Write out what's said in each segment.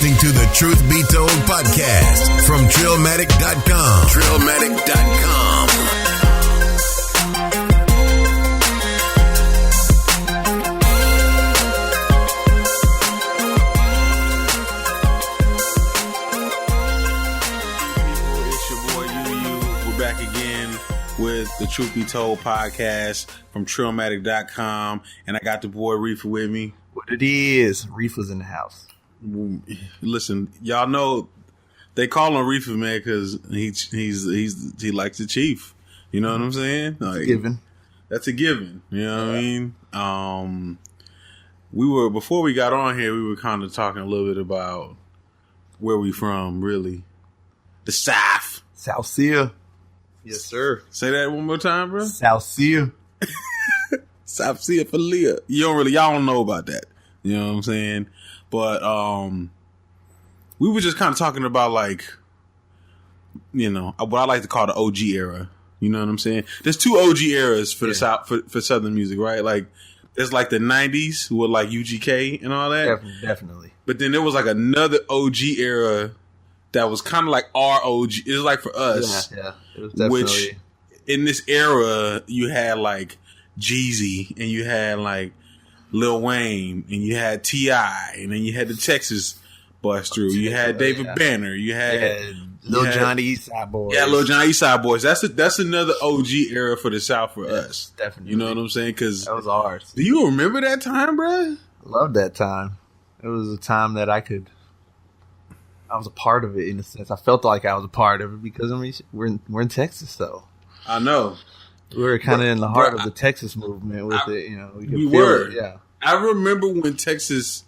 listening to the Truth Be Told podcast from Trillmatic.com. Trillmatic.com. It's your boy UU. We're back again with the Truth Be Told podcast from Trillmatic.com, and I got the boy Riffa with me. What it is, Riffa's in the house. Listen, y'all know they call him Riffa, man, because he likes the chief. You know what I'm saying? Like, Given. That's a given. You know what I mean? Before we got on here, we were kind of talking a little bit about where we from, really. The South. South Sea. Yes, sir. Say that one more time, bro. South Sea. South Sea for Leah. Y'all don't know about that. You know what I'm saying? But we were just kind of talking about, like, you know, what I like to call the OG era. You know what I'm saying? There's two OG eras for the South for Southern music, right? Like, there's like the 90s with like UGK and all that. Definitely. But then there was like another OG era that was kind of like our OG. It was like for us. Yeah. It was definitely. Which in this era, you had like Jeezy and you had like Lil Wayne and you had T.I. and then you had the Texas bust through. You had David Banner. You had Lil Jon, Eastside Boys. Yeah, Lil Jon, Eastside Boys. That's another OG era for the South for us. Definitely. You know what I'm saying? Because that was ours. Do you remember that time, bro? I love that time. It was a time that I was a part of it in a sense. I felt like I was a part of it because, I mean, we're in Texas, though. I know. We were kind of in the heart of the Texas movement with it, you know. We were. It, yeah. I remember when Texas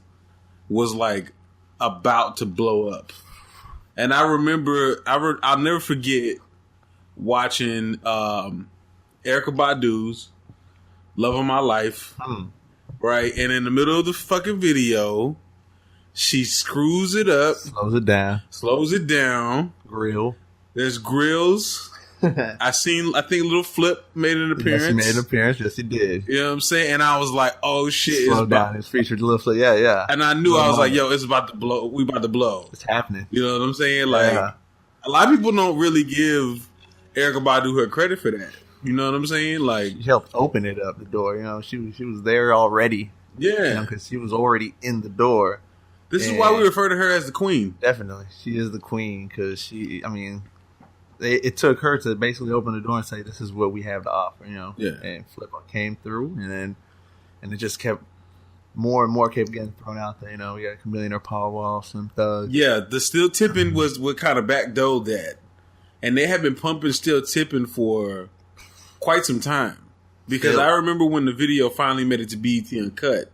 was like about to blow up. And I remember, I'll never forget watching Erykah Badu's Love of My Life. Right? And in the middle of the fucking video, she screws it up. Slows it down. Grill. There's grills. I think Little Flip made an appearance. Yes, he made an appearance. Yes, he did. You know what I'm saying? And I was like, oh shit. Slow down. It's featured Little Flip. Yeah. And I knew, I was like, yo, it's about to blow. We about to blow. It's happening. You know what I'm saying? Like, a lot of people don't really give Erykah Badu her credit for that. You know what I'm saying? Like, she helped open it up, the door. You know, she was there already. Yeah. Because she was already in the door. This is why we refer to her as the queen. Definitely. She is the queen because it took her to basically open the door and say, this is what we have to offer, you know? Yeah. And Flip came through and it just kept, more and more kept getting thrown out there, you know? We got Chamillionaire, Powerwall, Slim Thug. Yeah, the Still Tipping was what kind of backdoored that. And they have been pumping Still Tipping for quite some time. Because I remember when the video finally made it to BET Uncut,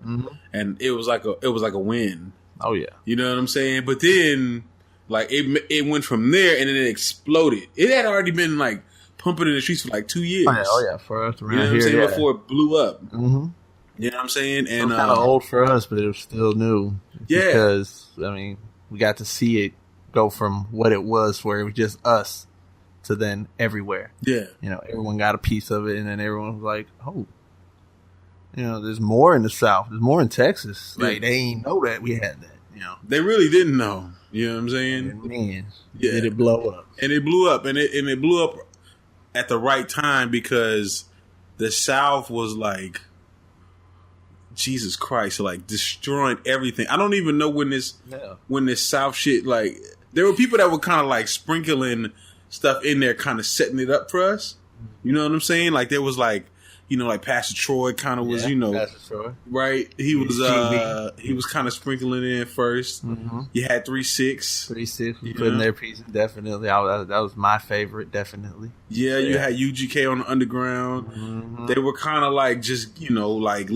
and it was like a win. Oh yeah, you know what I'm saying. But then, like it went from there, and then it exploded. It had already been like pumping in the streets for like 2 years. Oh yeah, for us around you know what I'm saying, before it blew up. Mm-hmm. You know what I'm saying? And kind of old for us, but it was still new. Yeah, because I mean, we got to see it go from what it was, where it was just us, to then everywhere. Yeah. You know, everyone got a piece of it, and then everyone was like, oh, you know, there's more in the South. There's more in Texas. Like, they ain't know that we had that, you know. They really didn't know. You know what I'm saying? And man, did it blow up. And it blew up. And it blew up at the right time because the South was like, Jesus Christ, like destroying everything. I don't even know when this South shit, like, there were people that were kind of like sprinkling stuff in there, kind of setting it up for us. You know what I'm saying? Like, there was like, you know, like Pastor Troy kind of was, you know, Pastor Troy. Right? He was kind of sprinkling it in first. Mm-hmm. You had 3-6. 3-6 was putting their piece in, definitely. That was my favorite, definitely. Yeah, you had UGK on the underground. Mm-hmm. They were kind of like just, you know, like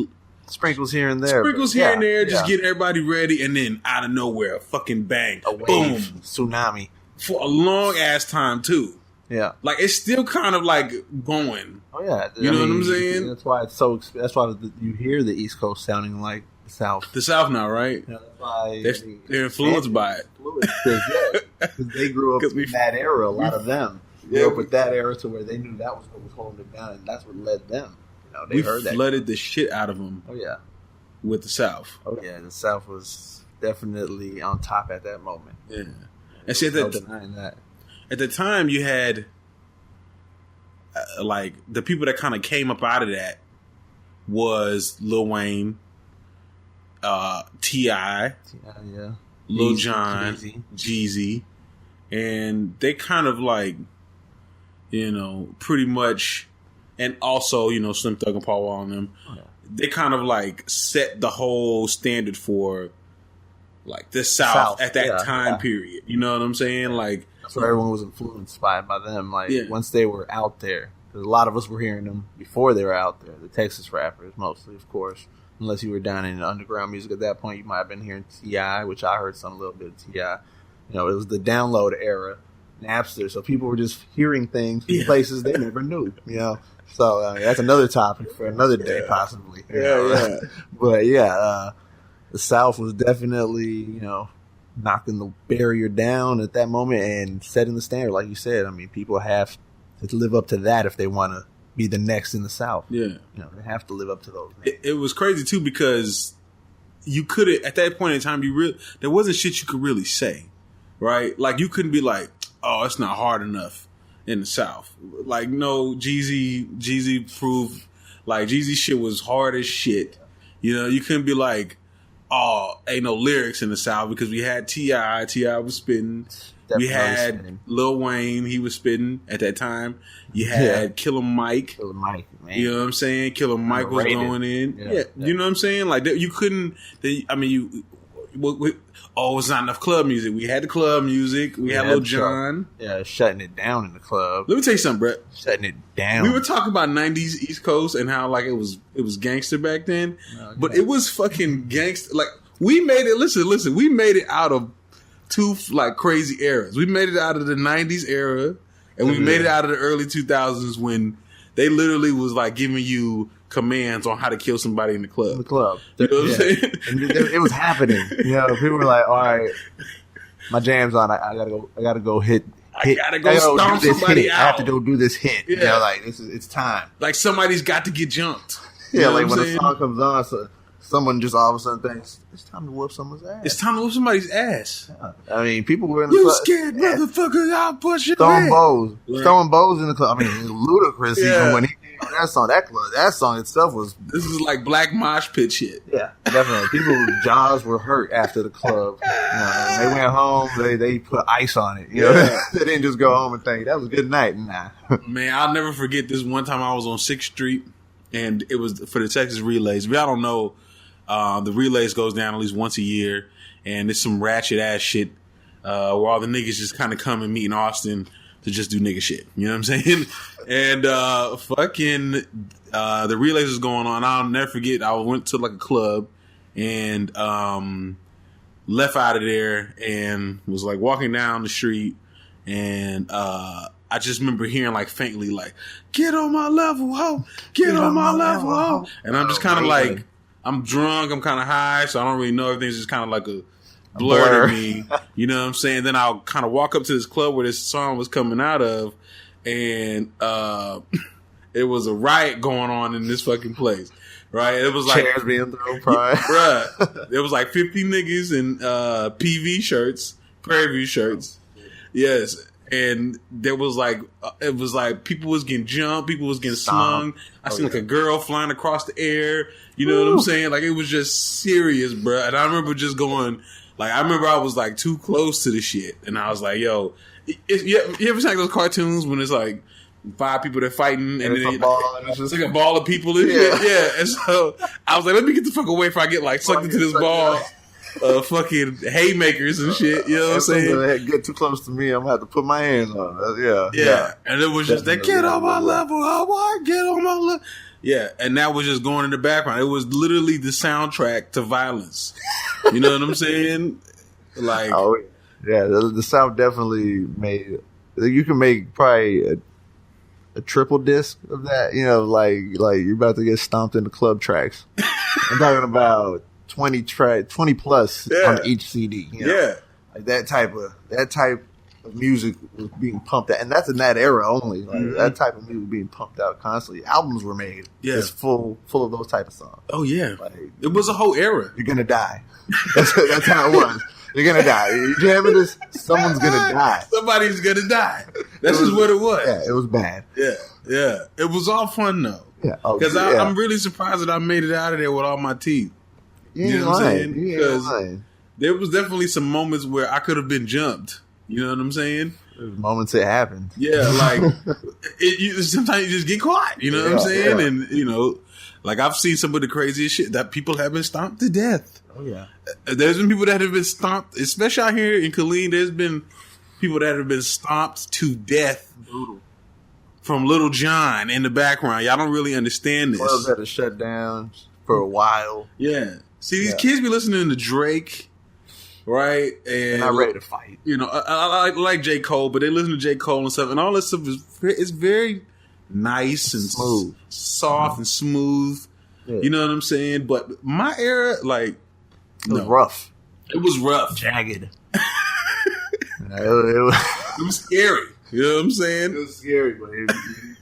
sprinkles here and there. Just getting everybody ready, and then out of nowhere, a fucking bang. A wave, boom. Tsunami. For a long ass time too. Yeah. Like, it's still kind of like going. Oh yeah. You know what I'm saying? That's why it's so, that's why you hear the East Coast sounding like the South. The South now, right? Yeah, that's why they're influenced by it. Because they grew up in that era, a lot of them. Grew up with that era to where they knew that was what was holding them down, and that's what led them. You know, they heard that. Flooded the shit out of them. Oh yeah. With the South. Oh yeah, the South was definitely on top at that moment. Yeah. And see, No denying that. At the time, you had like the people that kind of came up out of that was Lil Wayne, T.I, yeah, Lil Jon, Jeezy, and they kind of like, pretty much, and also Slim Thug and Paul Wall and them. Yeah. They kind of like set the whole standard for like the South at that time period. You know what I'm saying? Like. So everyone was influenced by them. Like once they were out there, because a lot of us were hearing them before they were out there. The Texas rappers, mostly, of course. Unless you were down in underground music at that point, you might have been hearing T.I, which I heard a little bit of T.I. It was the download era, Napster. So people were just hearing things from places they never knew. So that's another topic for another day, possibly. Yeah. But the South was definitely knocking the barrier down at that moment and setting the standard, like you said. I mean, people have to live up to that if they want to be the next in the South. Yeah, they have to live up to those. It was crazy too because you couldn't at that point in time. There wasn't shit you could really say, right? Like you couldn't be like, "Oh, it's not hard enough in the South." Like, no, Jeezy proved like Jeezy shit was hard as shit. You couldn't be like, "Oh, ain't no lyrics in the South," because we had T.I. T.I. was spitting. We had Lil Wayne. He was spitting at that time. You had Killer Mike. Killer Mike, man. You know what I'm saying? Killer Mike was going in. Yeah. You know what I'm saying? Like, you couldn't... it's not enough club music. We had the club music. We had Lil Jon. Yeah, shutting it down in the club. Let me tell you something, Brett. Shutting it down. We were talking about 90s East Coast and how, like, it was gangster back then. But it was fucking gangster. Like, we made it... Listen. We made it out of two, like, crazy eras. We made it out of the 90s era, and we made it out of the early 2000s when they literally was, like, giving you commands on how to kill somebody in the club. You know what I'm saying? It was happening. People were like, all right, my jam's on. I gotta go hit. I gotta go stomp somebody out. I have to go do this hit. Yeah. Like, it's time. Like, somebody's got to get jumped. Yeah, like when the song comes on, so someone just all of a sudden thinks, it's time to whoop someone's ass. It's time to whoop somebody's ass. Yeah. I mean, people were in the club. You scared motherfuckers, I'll push your throwing bows. Right. Throwing bows in the club. I mean, ludicrous even when he came on that song. That song itself was... This is like black mosh pit shit. Yeah, definitely. People's jaws were hurt after the club. They went home, they put ice on it. They didn't just go home and think, that was a good night. Nah. Man, I'll never forget this one time I was on 6th Street, and it was for the Texas Relays. If y'all don't know, the Relays goes down at least once a year, and it's some ratchet ass shit where all the niggas just kind of come and meet in Austin to just do nigga shit. You know what I'm saying? And the Relays was going on. I'll never forget. I went to like a club and left out of there and was like walking down the street, and I just remember hearing like faintly like, "Get on my level, ho! Get on my level, ho!" And I'm just kind of like, I'm drunk, I'm kind of high, so I don't really know. Everything's just kind of like a blur to me. You know what I'm saying? Then I'll kind of walk up to this club where this song was coming out of, and it was a riot going on in this fucking place. Right? It was like chairs being thrown, probably. Bruh. There was like 50 niggas in PV shirts, Prairie View shirts. Yes. And there was like, it was like people was getting jumped, people was getting slung. I seen like a girl flying across the air. You know what I'm saying? Like, it was just serious, bro. And I remember just going, like, I was like too close to the shit. And I was like, yo, you ever seen like those cartoons when it's like 5 people that fighting and then it's like a ball of people and shit? Yeah. And so I was like, let me get the fuck away before I get like sucked into this ball. Fucking haymakers and shit, you know what I'm saying? They get too close to me, I'm gonna have to put my hands on it. Yeah. And it was just that, get on my level, get on my level. Yeah, and that was just going in the background. It was literally the soundtrack to violence. You know what I'm saying? Like, the South definitely made. You can make probably a triple disc of that. Like you're about to get stomped in the club tracks. I'm talking about 20 plus on each CD. Like that type of music was being pumped out, and that's in that era only. Like, that type of music being pumped out constantly. Albums were made, just full of those type of songs. Oh yeah, like, it was a whole era. You're gonna die. That's how it was. You're gonna die. You're jamming this. Someone's gonna die. Somebody's gonna die. That's just what it was. Yeah, it was bad. Yeah. It was all fun though. Yeah, because I'm really surprised that I made it out of there with all my teeth. You know what I'm saying? Because there was definitely some moments where I could have been jumped. You know what I'm saying? There's moments it happened. Yeah, like sometimes you just get caught. You know what I'm saying? Yeah. And like I've seen some of the craziest shit that people have been stomped to death. Oh yeah, there's been people that have been stomped, especially out here in Killeen. There's been people that have been stomped to death. Brutal. From Lil Jon in the background. Y'all don't really understand this. Clubs had to shut down for a while. Yeah. See, these kids be listening to Drake, right? And not ready to fight. I like J. Cole, but they listen to J. Cole and stuff, and all this stuff is very nice and smooth, soft and smooth. Yeah. You know what I'm saying? But my era, like, it was rough. It was rough. Jagged. It was scary. You know what I'm saying? It was scary, but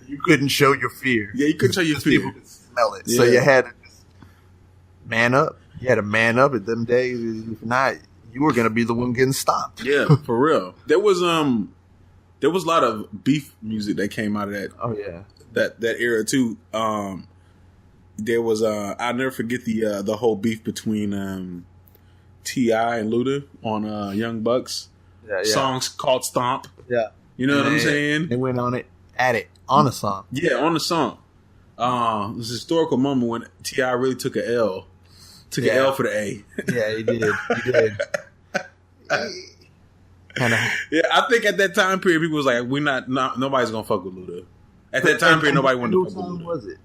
you couldn't show your fear. Yeah, you couldn't show your fear. People could smell it. Yeah. So you had to just man up. You had to man up at them days. If not, you were going to be the one getting stopped. Yeah, for real. There was a lot of beef music that came out of that. Oh yeah, that era too. There was I'll never forget the whole beef between T.I and Luda on Young Bucks. Yeah. Songs called Stomp. Yeah. You know what I'm saying? They went on the song. Yeah, on the song. It was a historical moment when T.I really took an L. Took an L for the A. Yeah, he did. He did. Yeah, I think at that time period, people was like, nobody's gonna fuck with Luda. At that time period, nobody wanted to fuck with Luda. Was it?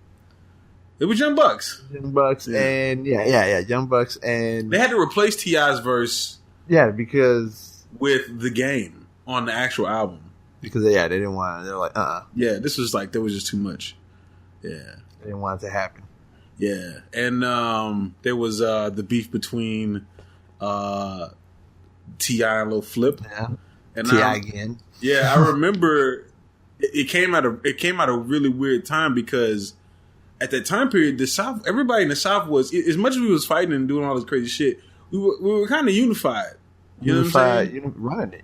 It was Young Bucks. Young Bucks, and Young Bucks, and they had to replace T.I.'s verse. Yeah, because with The Game on the actual album. Because they didn't want it. They're like, Yeah, this was like, there was just too much. Yeah. They didn't want it to happen. Yeah. And there was the beef between T.I and Lil Flip. Yeah. And T.I again. Yeah, I remember it came out a really weird time because at that time period, the South, everybody in the South was, as much as we was fighting and doing all this crazy shit, we were kind of unified. You know what I'm saying? Running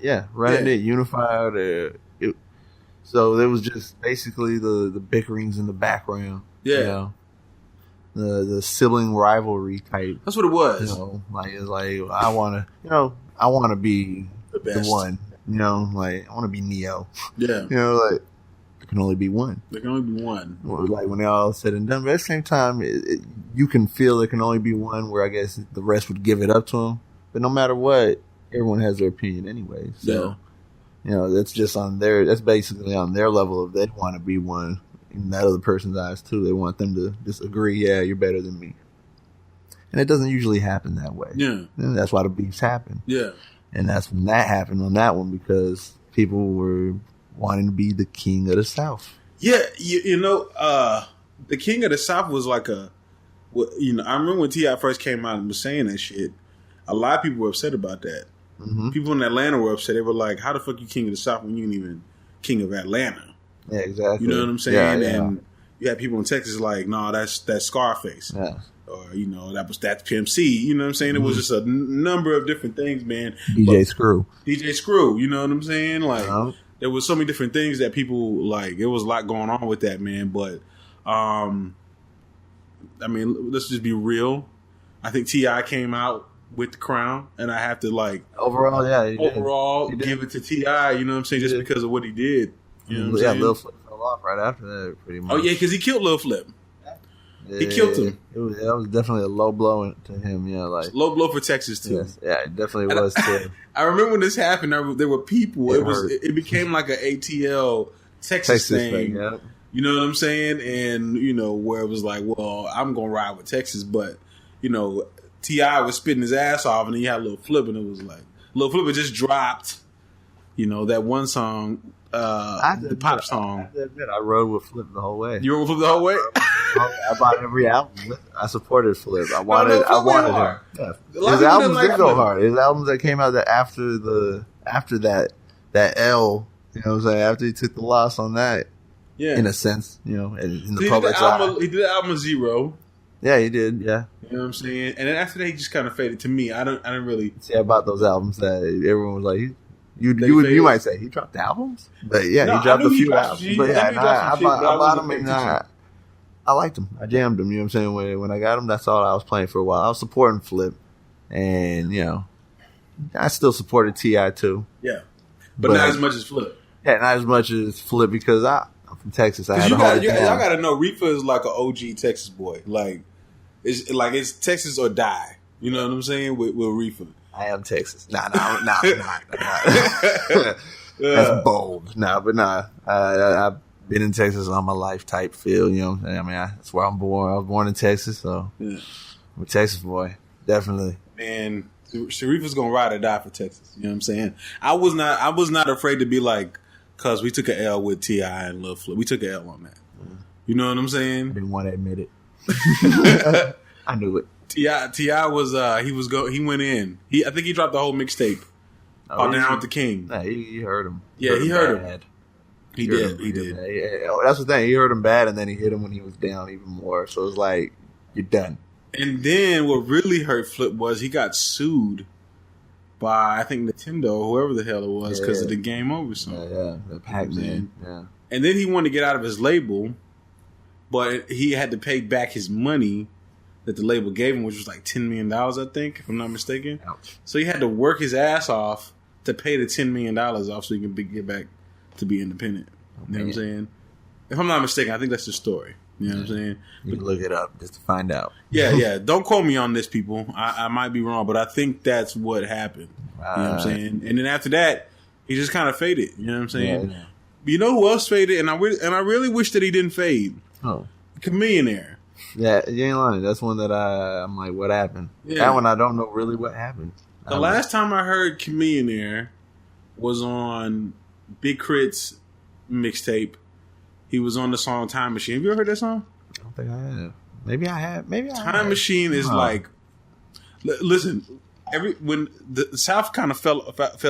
it, unified. So there was just basically the bickerings in the background. Yeah. You know? The sibling rivalry type. That's what it was. You know, like it's like I want to be the one. You know, like I want to be Neo. Yeah. You know, like there can only be one. There can only be one. Well, like when they're all said and done, but at the same time, you can feel there can only be one. Where I guess the rest would give it up to them. But no matter what, everyone has their opinion anyway. So, you know, that's just that's basically on their level of they want to be one in that other person's eyes too. They want them to just agree, yeah, you're better than me. And it doesn't usually happen that way. Yeah. And that's why the beefs happen. Yeah. And that's when that happened on that one because people were wanting to be the king of the South. Yeah. You know, the king of the South was like I remember when T.I first came out and was saying that shit, a lot of people were upset about that. Mm-hmm. People in Atlanta were upset. They were like, how the fuck you king of the South when you ain't even king of Atlanta? Yeah, exactly. You know what I'm saying? Yeah. And you had people in Texas like, nah, that's Scarface. Yeah. Or, that's Pimp C. You know what I'm saying? Mm-hmm. It was just a number of different things, man. DJ Screw, you know what I'm saying? Like, there was so many different things that people, like, it was a lot going on with that, man. But, I mean, let's just be real. I think T.I came out with the crown, and I have to, like, overall, give it to T.I, you know what I'm saying, just because of what he did. You know what I'm saying? Lil Flip fell off right after that, pretty much. Oh, yeah, because he killed Lil Flip. He killed him. That was definitely a low blow to him, like low blow for Texas too. Yes, yeah, it definitely was too. I remember when this happened. There were people. It became like an ATL Texas thing. Yeah. You know what I'm saying? And where it was like, well, I'm gonna ride with Texas, but T.I was spitting his ass off, and then you had Lil Flip, and it was like Lil Flip had just dropped, that one song, the pop song. I admit, I rode with Flip the whole way. You rode with Flip the whole way? I bought every album. I supported Flip. I wanted him. Yeah. His albums did go hard. His albums that came out after that that L. You know what I'm saying? After he took the loss on that, in a sense, in the public's eye. He did the album Zero. Yeah, he did. Yeah, you know what I'm saying. And then after that, he just kind of faded. To me, I didn't really see about those albums that everyone was like, you might say he dropped albums, but yeah, he dropped a few albums. But yeah, I bought them and I liked them. I jammed them. You know what I'm saying? When I got them, that's all I was playing for a while. I was supporting Flip, and I still supported T.I. too. Yeah, but not as much as Flip. Yeah, not as much as Flip because I'm from Texas. I had y'all got to know Riffa is like an OG Texas boy. It's Texas or die. You know what I'm saying? With Riffa. I am Texas. Nah. That's bold. I've been in Texas all my life type feel, you know what I'm saying? I mean, that's where I'm born. I was born in Texas, so I'm a Texas boy. Definitely. And Sharifa's gonna ride or die for Texas. You know what I'm saying? I was not afraid to be like, cause we took an L with T.I. and Lil Flip. We took an L on that. You know what I'm saying? I didn't want to admit it. I knew it. T.I. was he went in. I think he dropped the whole mixtape. Down with the King. Nah, he heard him. Yeah, he heard him. He did. That's the thing. He heard him bad, and then he hit him when he was down even more. So it's like, you're done. And then what really hurt Flip was he got sued by, I think, Nintendo or whoever the hell it was because of the Game Over song. Yeah, the Pac-Man. Yeah. And then he wanted to get out of his label, but he had to pay back his money that the label gave him, which was like $10 million, I think, if I'm not mistaken. Ouch. So he had to work his ass off to pay the $10 million off so he can get back to be independent. You know what I'm saying? If I'm not mistaken, I think that's the story. You know what I'm saying? You can look it up just to find out. Yeah. Don't quote me on this, people. I might be wrong, but I think that's what happened. You know what I'm saying? And then after that, he just kind of faded. You know what I'm saying? Yeah. You know who else faded? And I really wish that he didn't fade. Oh. Chamillionaire. Yeah, you ain't lying. That's one that I'm like, what happened? Yeah. That one I don't know really what happened. The last time I heard Chamillionaire was on Big Crit's mixtape. He was on the song Time Machine. Have you ever heard that song? I don't think I have. Maybe I have. Time Machine is like, listen, when the South kind of fell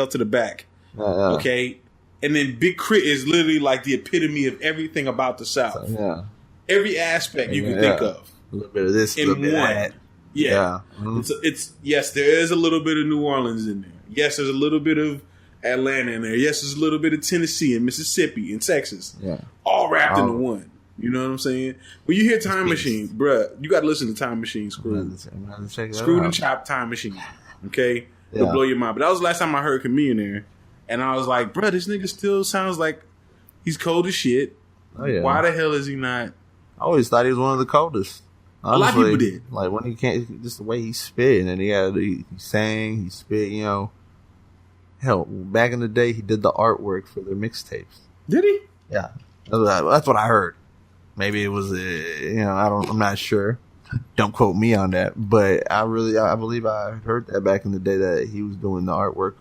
to the back, okay, and then Big Crit is literally like the epitome of everything about the South. So, every aspect you can think of. A little bit of this, a little bit of that. Yeah. Mm-hmm. It's yes, there is a little bit of New Orleans in there. Yes, there's a little bit of Atlanta in there. Yes, there's a little bit of Tennessee and Mississippi and Texas. Yeah. All wrapped into one. You know what I'm saying? When you hear Time Machine, bruh, you got to listen to Time Machine Screwed. Screwed and Chopped Time Machine. Okay? It'll blow your mind. But that was the last time I heard Chamillionaire. And I was like, bruh, this nigga still sounds like he's cold as shit. Oh, yeah. Why the hell is he not? I always thought he was one of the coldest. Honestly, a lot of people did. Like when he can't, just the way he spit, and then he sang, he spit. You know, hell, back in the day, he did the artwork for their mixtapes. Did he? Yeah, that's what I heard. Maybe it was, I'm not sure. Don't quote me on that, but I believe I heard that back in the day that he was doing the artwork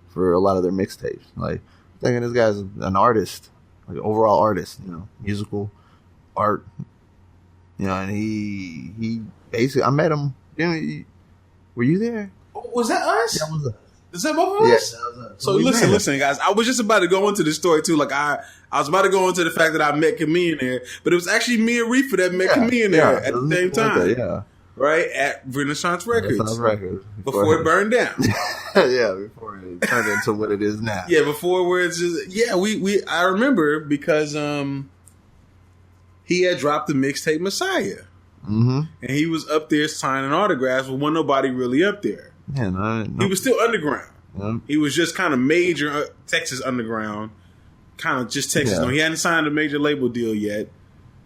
for a lot of their mixtapes. Like, thinking this guy's an artist, like an overall artist, musical art. And he basically, I met him. Were you there? Was that us? That was us. Is that both of us? Yes, that was us. So listen, guys. I was just about to go into the story too. Like I was about to go into the fact that I met Chamillionaire, but it was actually me and Riffa that met Chamillionaire at the same time. Right at Renaissance Records. Before it burned down. Before it turned into what it is now. Yeah, before where it's just I remember because he had dropped the mixtape Messiah. Mm-hmm. And he was up there signing autographs, but wasn't nobody really up there. He was still underground. Yeah. He was just kind of major Texas underground, kind of just Texas. No, he hadn't signed a major label deal yet.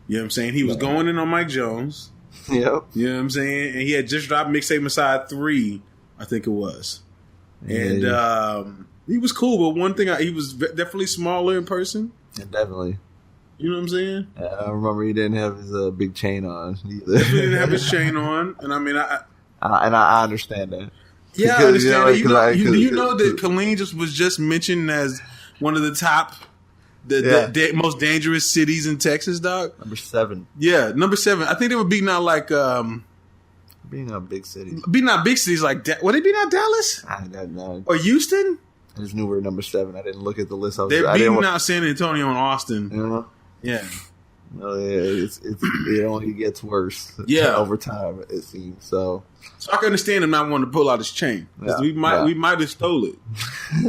You know what I'm saying? He was going in on Mike Jones. Yep. You know what I'm saying? And he had just dropped mixtape Messiah 3, I think it was. And he was cool, but one thing, he was definitely smaller in person. Yeah, definitely. You know what I'm saying? I remember he didn't have his big chain on either. He didn't have his chain on, and I mean, I understand that. Yeah, I understand that. Do you know that Colleen was just mentioned as one of the top, most dangerous cities in Texas, dog? Number 7. Yeah, number 7. I think they were beating out like beating out big cities. Beating out big cities like were they beating out Dallas? I don't know. Or Houston? I just knew we were number 7. I didn't look at the list. They're beating out San Antonio and Austin. Yeah. No, yeah, it only gets worse. Over time, it seems. So I can understand him not wanting to pull out his chain. We might have stole it.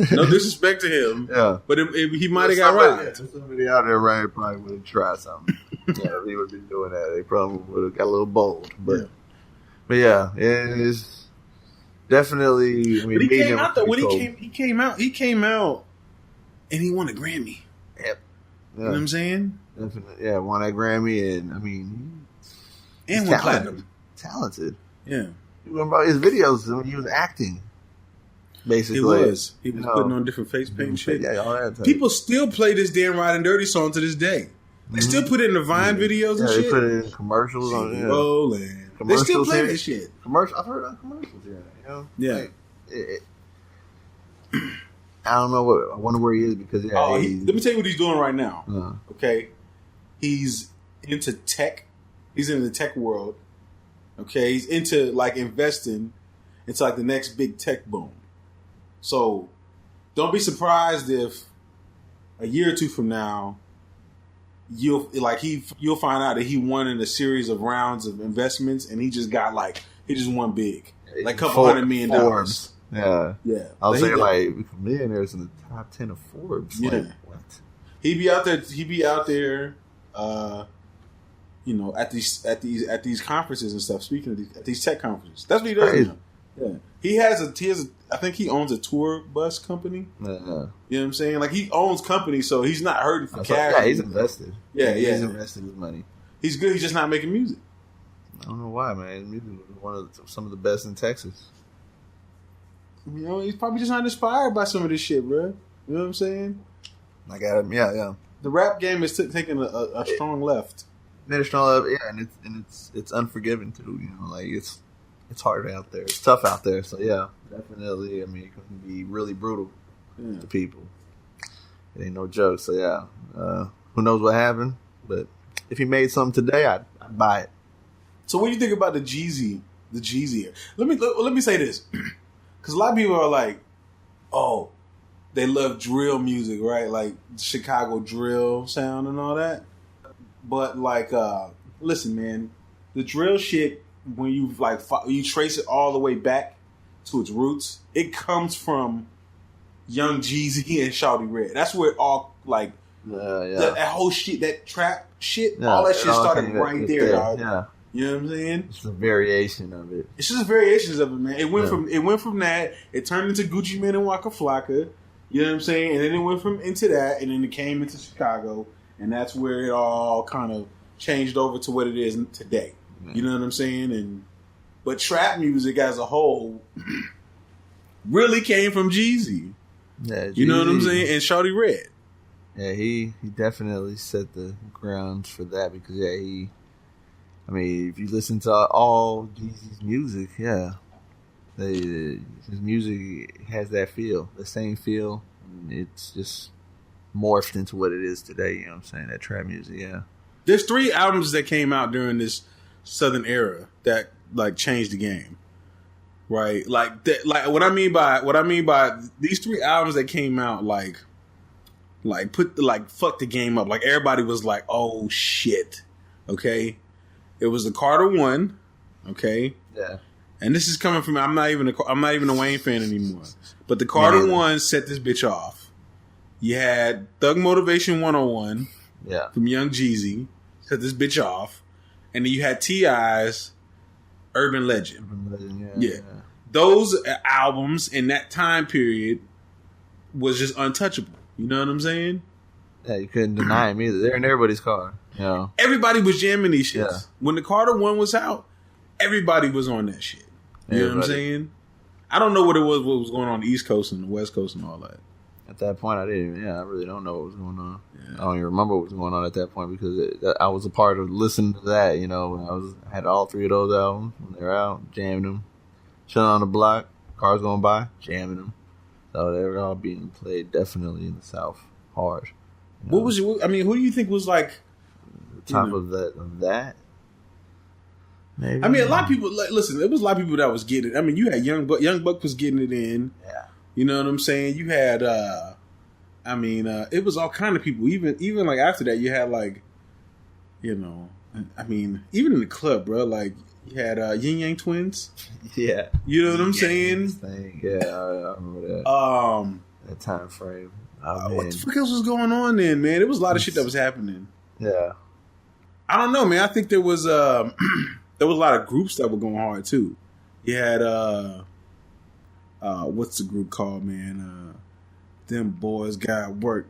No disrespect to him. Yeah, but he might have got robbed. Somebody out there probably would have tried something. He would be doing that. They probably would have got a little bold. But yeah, it's definitely. I mean, but he came out though. When he came out, and he won a Grammy. Yep. You know what I'm saying? Definitely, yeah, won that Grammy, and I mean, and won platinum. Talented, yeah. About his videos when he was acting, basically, he was putting on different face paint shit. Yeah, all that. People still play this damn "Ride and Dirty" song to this day. They still put it in the Vine videos and shit. They put it in commercials on rolling. They still play this shit. I've heard on commercials here. You know, yeah. I don't know I wonder where he is because let me tell you what he's doing right now. Okay. He's into tech. He's in the tech world. Okay. He's into like investing into like the next big tech boom. So don't be surprised if a year or two from now you'll find out that he won in a series of rounds of investments and he just won big. Like a couple $100 million. Yeah. Yeah. I was saying like millionaires in the top 10 of Forbes. Yeah. Like, what? He'd be out there at these conferences and stuff, speaking at these tech conferences. That's what he does now. Yeah. He has I think he owns a tour bus company. You know what I'm saying? Like he owns companies, so he's not hurting for cash. Yeah, he's invested. He's invested his money. He's good. He's just not making music. I don't know why, man. Music is some of the best in Texas. You know, he's probably just not inspired by some of this shit, bro. You know what I'm saying? I got him. Yeah. The rap game is taking a strong left. It's strong left, and it's unforgiving too. You know, like it's hard out there. It's tough out there. So yeah, definitely. I mean, it can be really brutal to people. It ain't no joke. So yeah, who knows what happened? But if he made something today, I'd buy it. So what do you think about the Jeezy? Let me say this, because a lot of people are like, oh, they love drill music, right? Like Chicago drill sound and all that. But like, listen, man, the drill shit, when you trace it all the way back to its roots, it comes from Young Jeezy and Shawty Red. That's where it all that whole shit, that trap shit, all that shit started right there, dog. Yeah. You know what I'm saying? It's a variation of it. It's just variations of it, man. It went from that. It turned into Gucci Mane and Waka Flocka. You know what I'm saying? And then it went into that, and then it came into Chicago, and that's where it all kind of changed over to what it is today. You know what I'm saying? But trap music as a whole really came from Jeezy. Yeah, you know what I'm saying? And Shawty Red. Yeah, he definitely set the grounds for that because I mean, if you listen to all Jeezy's music, his music has that feel, the same feel. It's just morphed into what it is today. You know what I'm saying? That trap music, yeah. There's 3 albums that came out during this Southern era that like changed the game, right? Like that. Like what I mean by these 3 albums that came out, like fuck the game up. Like everybody was like, oh shit, okay. It was the Carter 1, okay? Yeah. And this is coming from I'm not even a Wayne fan anymore. But the Carter 1 set this bitch off. You had Thug Motivation 101 from Young Jeezy, set this bitch off. And then you had T.I.'s Urban Legend. Yeah. Those albums in that time period was just untouchable. You know what I'm saying? Yeah, you couldn't deny them either. They're in everybody's car. You know? Everybody was jamming these shits. Yeah. When the Carter 1 was out, everybody was on that shit. You know what I'm saying? I don't know what was going on the East Coast and the West Coast and all that. At that point, I really don't know what was going on. Yeah. I don't even remember what was going on at that point because I was a part of listening to that, you know, when I had all 3 of those albums when they were out, jamming them, chilling on the block, cars going by, jamming them. So they were all being played definitely in the South hard. You know? Who do you think was like the top of that? Maybe. I mean, a lot of people. Listen, there was a lot of people that was getting it. I mean, you had Young Buck was getting it in. Yeah. You know what I'm saying? You had, it was all kind of people. Even like after that, you had like, you know, even in the club, bro. Like you had Yin Yang Twins. Yeah, you know what I'm saying? Yeah, I remember that. That time frame. What the fuck else was going on then, man? There was a lot of shit that was happening. Yeah, I don't know, man. I think there was a lot of groups that were going hard too. You had what's the group called, man? Them boys got work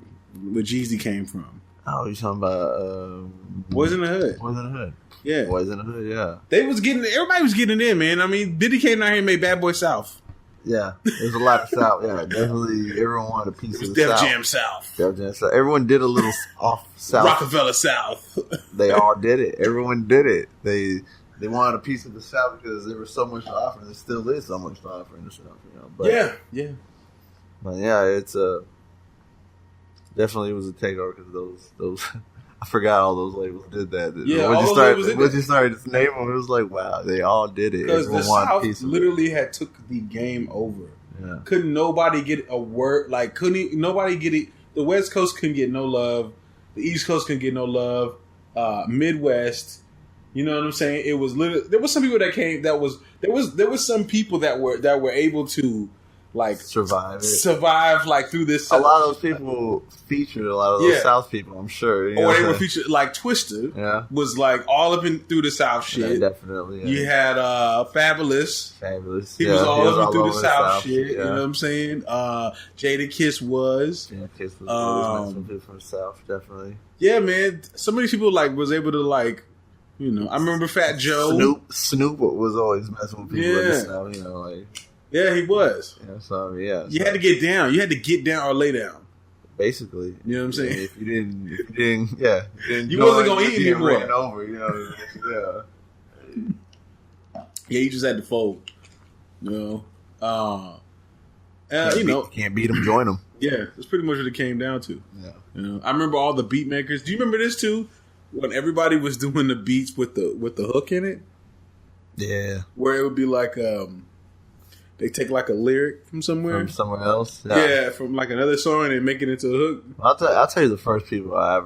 where Jeezy came from. Oh, you talking about Boys in the Hood? Boys in the Hood. Yeah, Boys in the Hood. Yeah, everybody was getting in, man. I mean, Diddy came down here and made Bad Boy South. Yeah, there's a lot of South. Yeah, definitely. Everyone wanted a piece of the Def South. Jam South. Def Jam South. Everyone did a little off South. Rockefeller South. They all did it. Everyone did it. They wanted a piece of the South because there was so much to offer, and there still is so much to offer in the South. You know, but But yeah, it's definitely was a takeover because those. I forgot all those labels did that. Yeah, once you started to name them, it was like, wow, they all did it. Because the South literally had took the game over. Yeah. Couldn't nobody get a word? Like, nobody get it? The West Coast couldn't get no love. The East Coast couldn't get no love. Midwest, you know what I'm saying? It was literally, there was some people that came. There was some people that were able to like survive like through this. A lot of those people featured a lot of those South people, I'm sure. Or they were featured like Twista was like all up in through the South shit. Yeah, definitely. Yeah. You had Fabulous. He was all up through the South shit. You know what I'm saying? Jada Kiss was. Jada Kiss was always some people from the South, definitely. Yeah, man. Some of these people like was able to like, you know. I remember Fat Joe. Snoop was always messing with people in the South. You know, like. Yeah, he was. Yeah, so yeah. You had to get down. You had to get down or lay down. Basically. You know what I'm saying? If you didn't you wasn't gonna eat anymore. Ran over, you know. Yeah, you just had to fold. You know. You can't beat them, join them. Yeah, that's pretty much what it came down to. Yeah. You know, I remember all the beat makers. Do you remember this too? When everybody was doing the beats with the hook in it? Yeah. Where it would be like they take like a lyric from somewhere else. Yeah, from like another song and make it into a hook. I'll tell you the first people I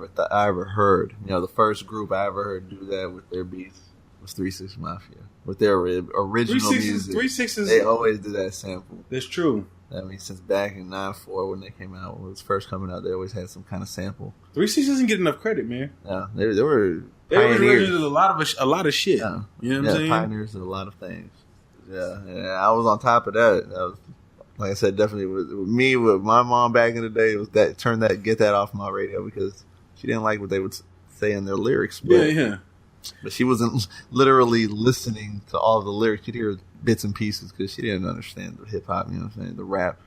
ever heard. You know, the first group I ever heard do that with their beats was 3 6 Mafia with their original music. 3 6 They always do that sample. That's true. I mean, since back in '94 when they came out, when it was first coming out, they always had some kind of sample. 3 6 doesn't get enough credit, man. Yeah, they were pioneers of a lot of shit. Yeah. You know what I'm saying? Pioneers of a lot of things. Yeah, I was on top of that. That was, like I said, definitely with me, with my mom back in the day. It was that get that off my radio because she didn't like what they would say in their lyrics. But, but she wasn't literally listening to all the lyrics. She'd hear bits and pieces because she didn't understand the hip hop. You know what I'm saying? The rap.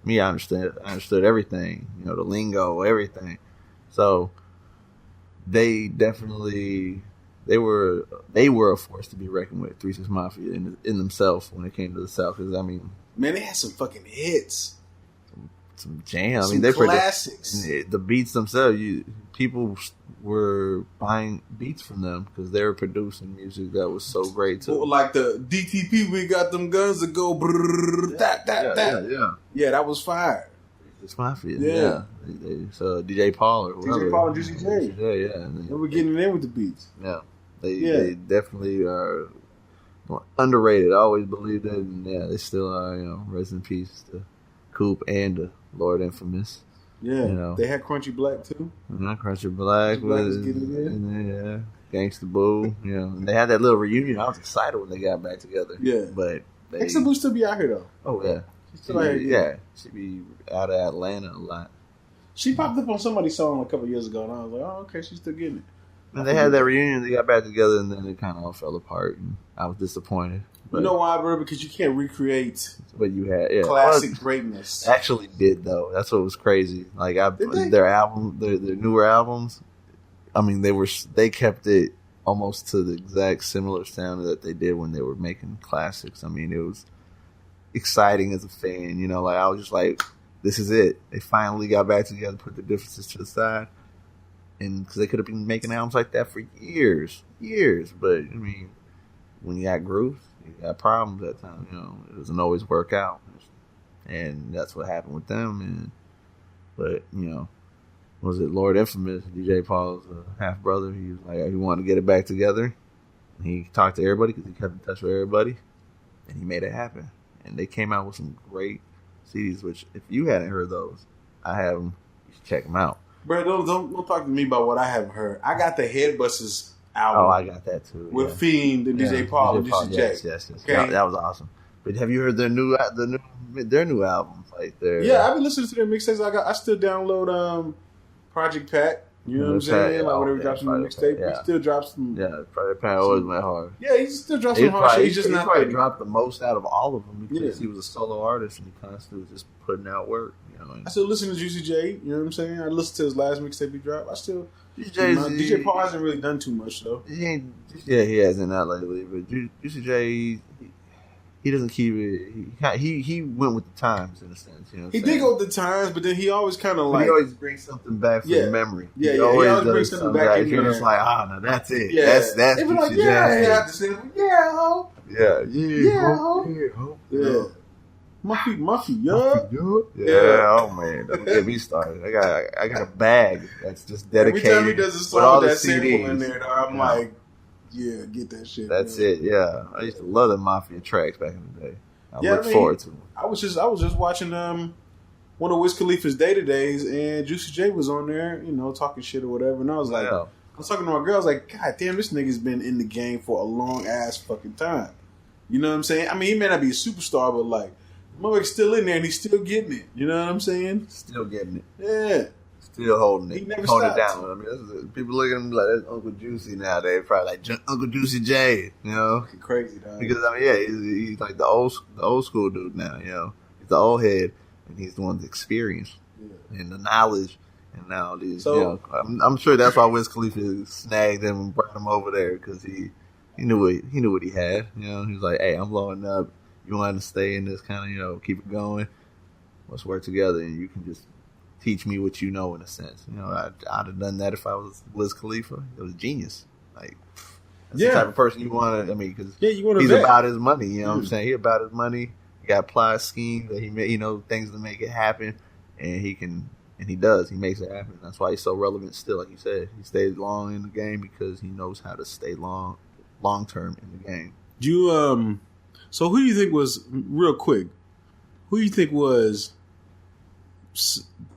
Me, I understood everything. You know, the lingo, everything. So they definitely. They were a force to be reckoned with, 3 6 Mafia in themselves when it came to the South. Because I mean, man, they had some fucking hits, some jams. They classics. The beats themselves, people were buying beats from them because they were producing music that was so great too. Well, like the DTP, we got them guns that go brrrr, that. Yeah, that was fire. 3 6 Mafia. Yeah. So DJ Paul or whoever. DJ Paul and Juicy J. Yeah. They were getting in with the beats. Yeah. They definitely are underrated. I always believed that, and they still are. You know, rest in peace to Coop and the Lord Infamous. Yeah, you know, they had Crunchy Black too. Crunchy Black was getting in. Gangsta Boo. You know, and they had that little reunion. I was excited when they got back together. Yeah, but Gangsta Boo still be out here though. Oh yeah, she's still out here. She be out of Atlanta a lot. She popped up on somebody's song a couple years ago, and I was like, oh okay, she's still getting it. And they had that reunion, they got back together, and then it kind of all fell apart, and I was disappointed. But, you know why, bro? Because you can't recreate what you had. Yeah. Classic greatness. Actually did, though. That's what was crazy. Like, their album, their newer albums, I mean, they kept it almost to the exact similar sound that they did when they were making classics. I mean, it was exciting as a fan, you know? Like, I was just like, this is it. They finally got back together, put the differences to the side. And because they could have been making albums like that for years. But, I mean, when you got grooves, you got problems at times, you know. It doesn't always work out. and that's what happened with them. But was it Lord Infamous, DJ Paul's half brother? He was like, he wanted to get it back together. He talked to everybody because he kept in touch with everybody, and he made it happen. And they came out with some great CDs. Which, if you hadn't heard those, I have them. You should check them out. Bro, don't talk to me about what I haven't heard. I got the Headbusters album. Oh, I got that too. With Fiend and DJ Paul and Juicy J. Yes. Okay. That was awesome. But have you heard their new albums? Like I've been listening to their mixtapes. I still download Project Pat. You know what I'm saying? Like whenever he drops some mixtape, he still drops some. Yeah, Project Pat always went hard. Yeah, he still drops some hard shit. He probably dropped the most out of all of them because he was a solo artist and he constantly was just putting out work. I still listen to Juicy J. You know what I'm saying? I listened to his last mixtape he dropped. DJ Paul hasn't really done too much though. He hasn't not lately. But Juicy J, he doesn't keep it. He went with the times in a sense. He did go with the times, but then he always kind of he always brings something back from the memory. Yeah, he always brings something back in there. You're just like, no, that's it. Yeah. That's Juicy J. Ho. Yeah. Muffy, yeah. Oh man, don't get me started. I got a bag that's just dedicated. Every time he does a song with that sample in there, though, I'm like, get that shit. That's it. Yeah, I used to love the Mafia tracks back in the day. I look forward to them. I was just watching one of Wiz Khalifa's day-to-days, and Juicy J was on there, talking shit or whatever, and I was like, I was talking to my girl, I was like, God damn, this nigga's been in the game for a long ass fucking time. You know what I'm saying? I mean, he may not be a superstar, but like, motherfucker's still in there and he's still getting it. You know what I'm saying? Still getting it. Yeah. Still holding it. He never holding stops. it down. I mean, people look at him like, that's Uncle Juicy now. They're probably like, Uncle Juicy J, Fucking crazy, dog. Because, I mean, he's like the old school dude now, He's the old head, and he's the one that's experienced. Yeah. And the knowledge. And now these, I'm sure that's why Wiz Khalifa snagged him and brought him over there, because he knew what he had. He was like, hey, I'm blowing up. You want to stay in this kind of, keep it going. Let's work together, and you can just teach me what you know in a sense. I'd have done that if I was Wiz Khalifa. It was genius. Like, that's the type of person you want to. I mean, because he's about his money. You know what I'm saying? He about his money. He got applied scheme that he made. Things to make it happen, and he does. He makes it happen. That's why he's so relevant still. Like you said, he stays long in the game because he knows how to stay long term in the game. So who do you think was, real quick, who do you think was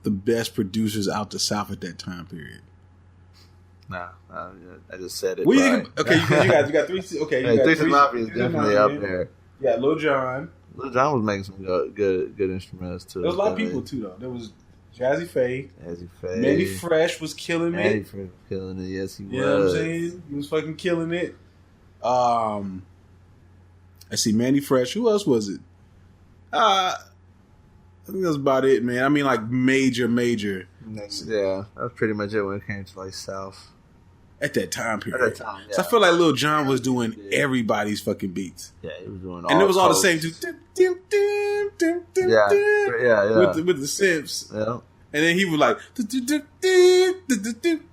the best producers out the South at that time period? Nah, I just said it. What do you think? Okay, you got three. Okay, you got 3 6 Mafia is definitely up there. Yeah, Lil Jon. Lil Jon was making some good instruments too. There was a lot of people too, though. There was Jazzy Faye. Manny Fresh was killing it. Manny Fresh was killing it. Yes, he was. You know what I'm saying? He was fucking killing it. I see Manny Fresh. Who else was it? I think that's about it, man. I mean, like major. Yeah, that was pretty much it when it came to like South. At that time period. At that time, yeah. So I feel like Lil Jon was doing everybody's fucking beats. Yeah, he was doing all. And it was all the same. Yeah. With the synths. Yeah. And then he was like, that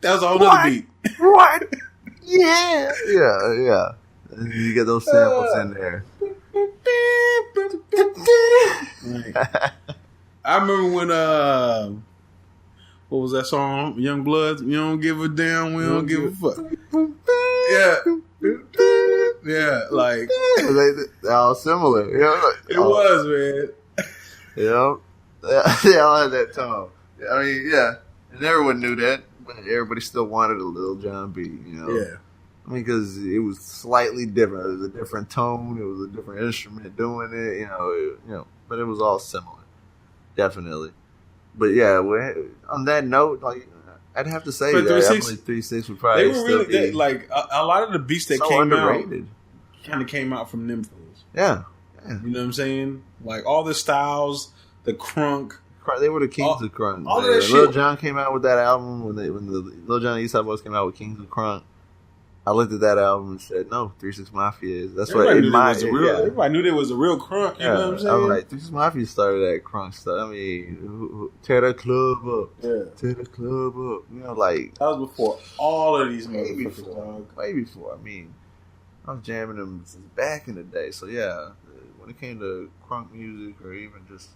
was a whole other beat. What? Yeah. You get those samples in there. I remember when what was that song? Young Bloods. We don't give a damn. We don't give a fuck. Yeah, like they're all similar. It was, man. They all had that tone. I mean, and everyone knew that, but everybody still wanted a Lil Jon beat. Yeah. I mean, because it was slightly different. It was a different tone. It was a different instrument doing it. But it was all similar, definitely. But yeah, on that note, like I'd have to say that definitely 3 6 would probably. They were really good. Like a lot of the beats that came underrated. Out, kind of came out from them fools. Yeah. You know what I'm saying? Like all the styles, the crunk. They were the kings of crunk. All of that shit. Lil Jon came out with that album when the Lil Jon and Eastside Boys came out with Kings of Crunk. I looked at that album and said, "No, 3 6 Mafia is." That's what everybody knew there was a real crunk. You know what I'm saying? I was like, 3 6 Mafia started that crunk stuff. I mean, tear that club up. Yeah, tear the club up. Like that was before all of these motherfuckers, dog. Way before. I mean, I was jamming them since back in the day. So yeah, when it came to crunk music or even just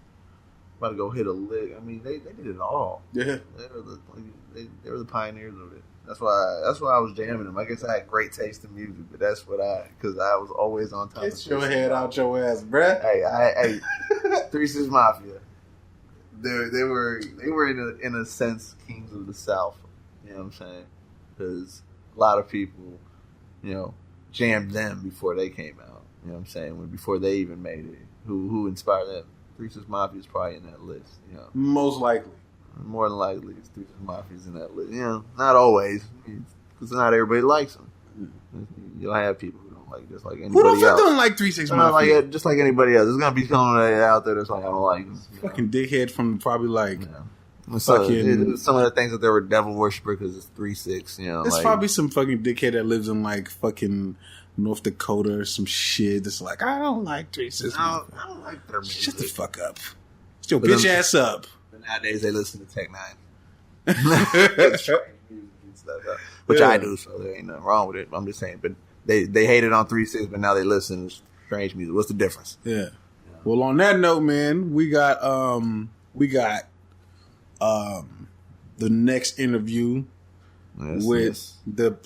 about to go hit a lick. I mean, they did it all. Yeah, they were the pioneers of it. That's why I was jamming them. I guess I had great taste in music, but that's what because I was always on top. Get your head out your ass, bruh. Hey, 3 6 Mafia. They were in a sense kings of the South. You know what I'm saying? Because a lot of people, jammed them before they came out. You know what I'm saying? Before they even made it. Who inspired them? 3 6 Mafia is probably in that list. Most likely. More than likely, 3 6 Mafia's in that list. Not always, because not everybody likes them. You'll have people who don't like just like anybody else. Who the fuck don't like 3 6 Mafia? Just like anybody else. There's gonna be someone out there that's like, I don't like them. Fucking dickhead from probably like. Some of the things that they were devil worshiper because it's 3 6. There's probably some fucking dickhead that lives in like fucking North Dakota or some shit that's like, I don't like 3 6 Mafia. I don't like their music. Shut the fuck up. Shut your bitch ass up. Nowadays they listen to Tech Nine, which I do, so there ain't nothing wrong with it. I'm just saying, but they hated on 3 6, but now they listen to strange music. What's the difference? Yeah. Well, on that note, man, we got the next interview with the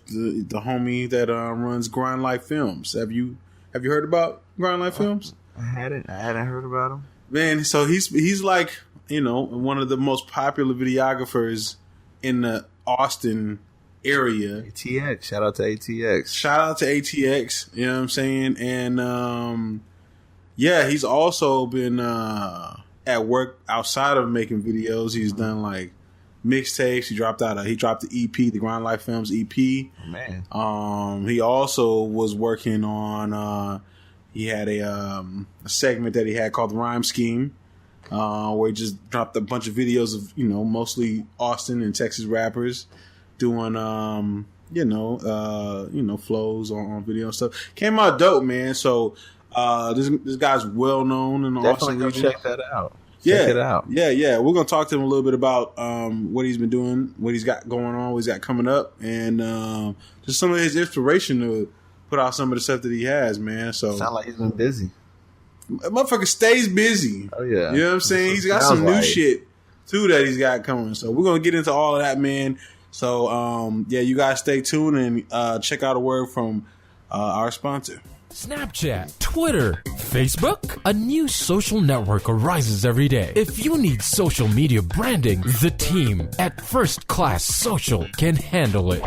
homie that runs Grind Life Films. Have you heard about Grind Life Films? I hadn't heard about him. Man, so he's like, one of the most popular videographers in the Austin area. ATX. Shout out to ATX. Shout out to ATX. You know what I'm saying? And he's also been at work outside of making videos. He's done like mixtapes. He dropped the EP, the Grind Life Films EP. Oh, man. He also was working on he had a segment that he had called the Rhyme Scheme, where he just dropped a bunch of videos of, mostly Austin and Texas rappers doing flows on video and stuff. Came out dope, man. So this guy's well known in the Austin region. Check that out. Check it out. Yeah. We're gonna talk to him a little bit about what he's been doing, what he's got going on, what he's got coming up, and just some of his inspiration to put out some of the stuff that he has, man. So sound like he's been busy. Motherfucker stays busy. Oh yeah. You know what I'm saying? He's got some new shit too that he's got coming. So we're gonna get into all of that, man. So you guys stay tuned and check out a word from our sponsor. Snapchat, Twitter, Facebook. A new social network arises every day. If you need social media branding, the team at First Class Social can handle it.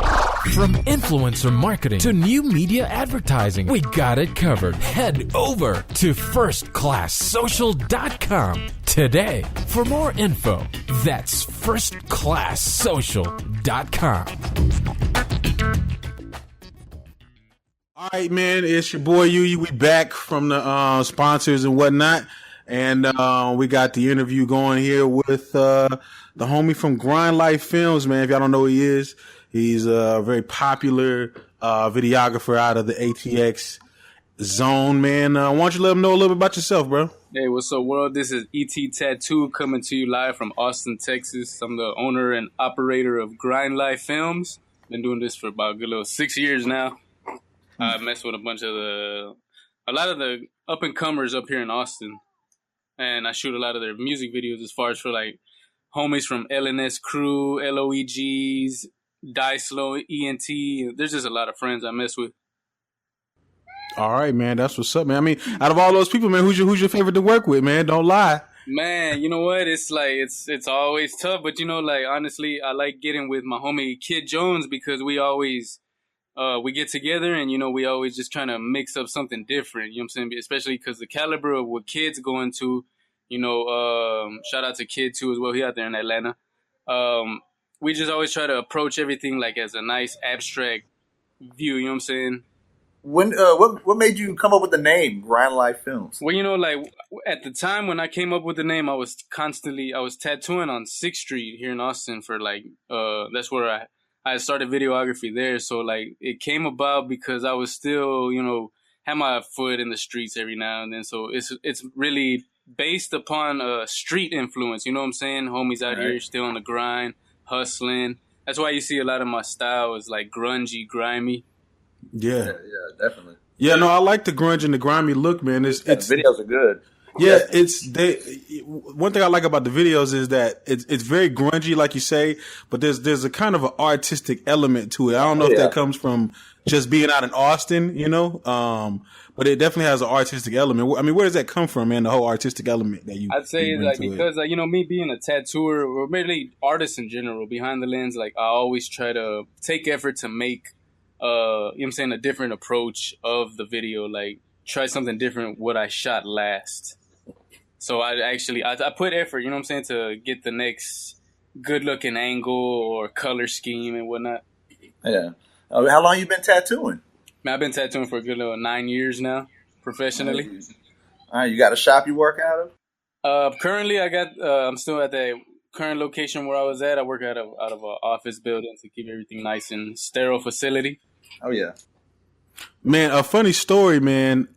From influencer marketing to new media advertising, we got it covered. Head over to firstclasssocial.com today for more info. That's firstclasssocial.com. All right, man, it's your boy UU. We back from the sponsors and whatnot, and we got the interview going here with the homie from Grind Life Films, man. If y'all don't know who he is, he's a very popular videographer out of the ATX zone, man. Why don't you let them know a little bit about yourself, bro? Hey, what's up, world? This is ET Tattoo coming to you live from Austin, Texas. I'm the owner and operator of Grind Life Films. Been doing this for about a good little 6 years now. I mess with a lot of the up and comers up here in Austin, and I shoot a lot of their music videos as far as for like homies from LNS Crew, LOEGs, Die Slow, ENT. There's just a lot of friends I mess with. All right, man, that's what's up, man. I mean, out of all those people, man, who's your favorite to work with, man? Don't lie. Man, you know what? It's like it's always tough, but honestly, I like getting with my homie Kid Jones because we always. We get together and, we always just trying to mix up something different, you know what I'm saying? Especially because the caliber of what Kid's going to, shout out to Kid too as well. He out there in Atlanta. We just always try to approach everything like as a nice abstract view, you know what I'm saying? When what made you come up with the name Grind Life Films? Well, at the time when I came up with the name, I was tattooing on 6th Street here in Austin for that's where I started videography there. So it came about because I was still, had my foot in the streets every now and then. So it's really based upon street influence. You know what I'm saying? Homies out here still on the grind, hustling. That's why you see a lot of my style is like grungy, grimy. Yeah, definitely. Yeah, no, I like the grunge and the grimy look, man. The videos are good. Yeah, one thing I like about the videos is that it's very grungy, like you say, but there's a kind of an artistic element to it. I don't know if that comes from just being out in Austin, but it definitely has an artistic element. I mean, where does that come from, man? The whole artistic element that you. I'd say because me being a tattooer, or really artists in general, behind the lens, like I always try to take effort to make, a different approach of the video, like try something different what I shot last. So I put effort, to get the next good looking angle or color scheme and whatnot. Yeah. How long you been tattooing? Man, I've been tattooing for a good little 9 years now, professionally. All right, you got a shop you work out of? Currently, I'm still at the current location where I was at. I work out of an office building to keep everything nice and sterile facility. Oh yeah. Man, a funny story, man.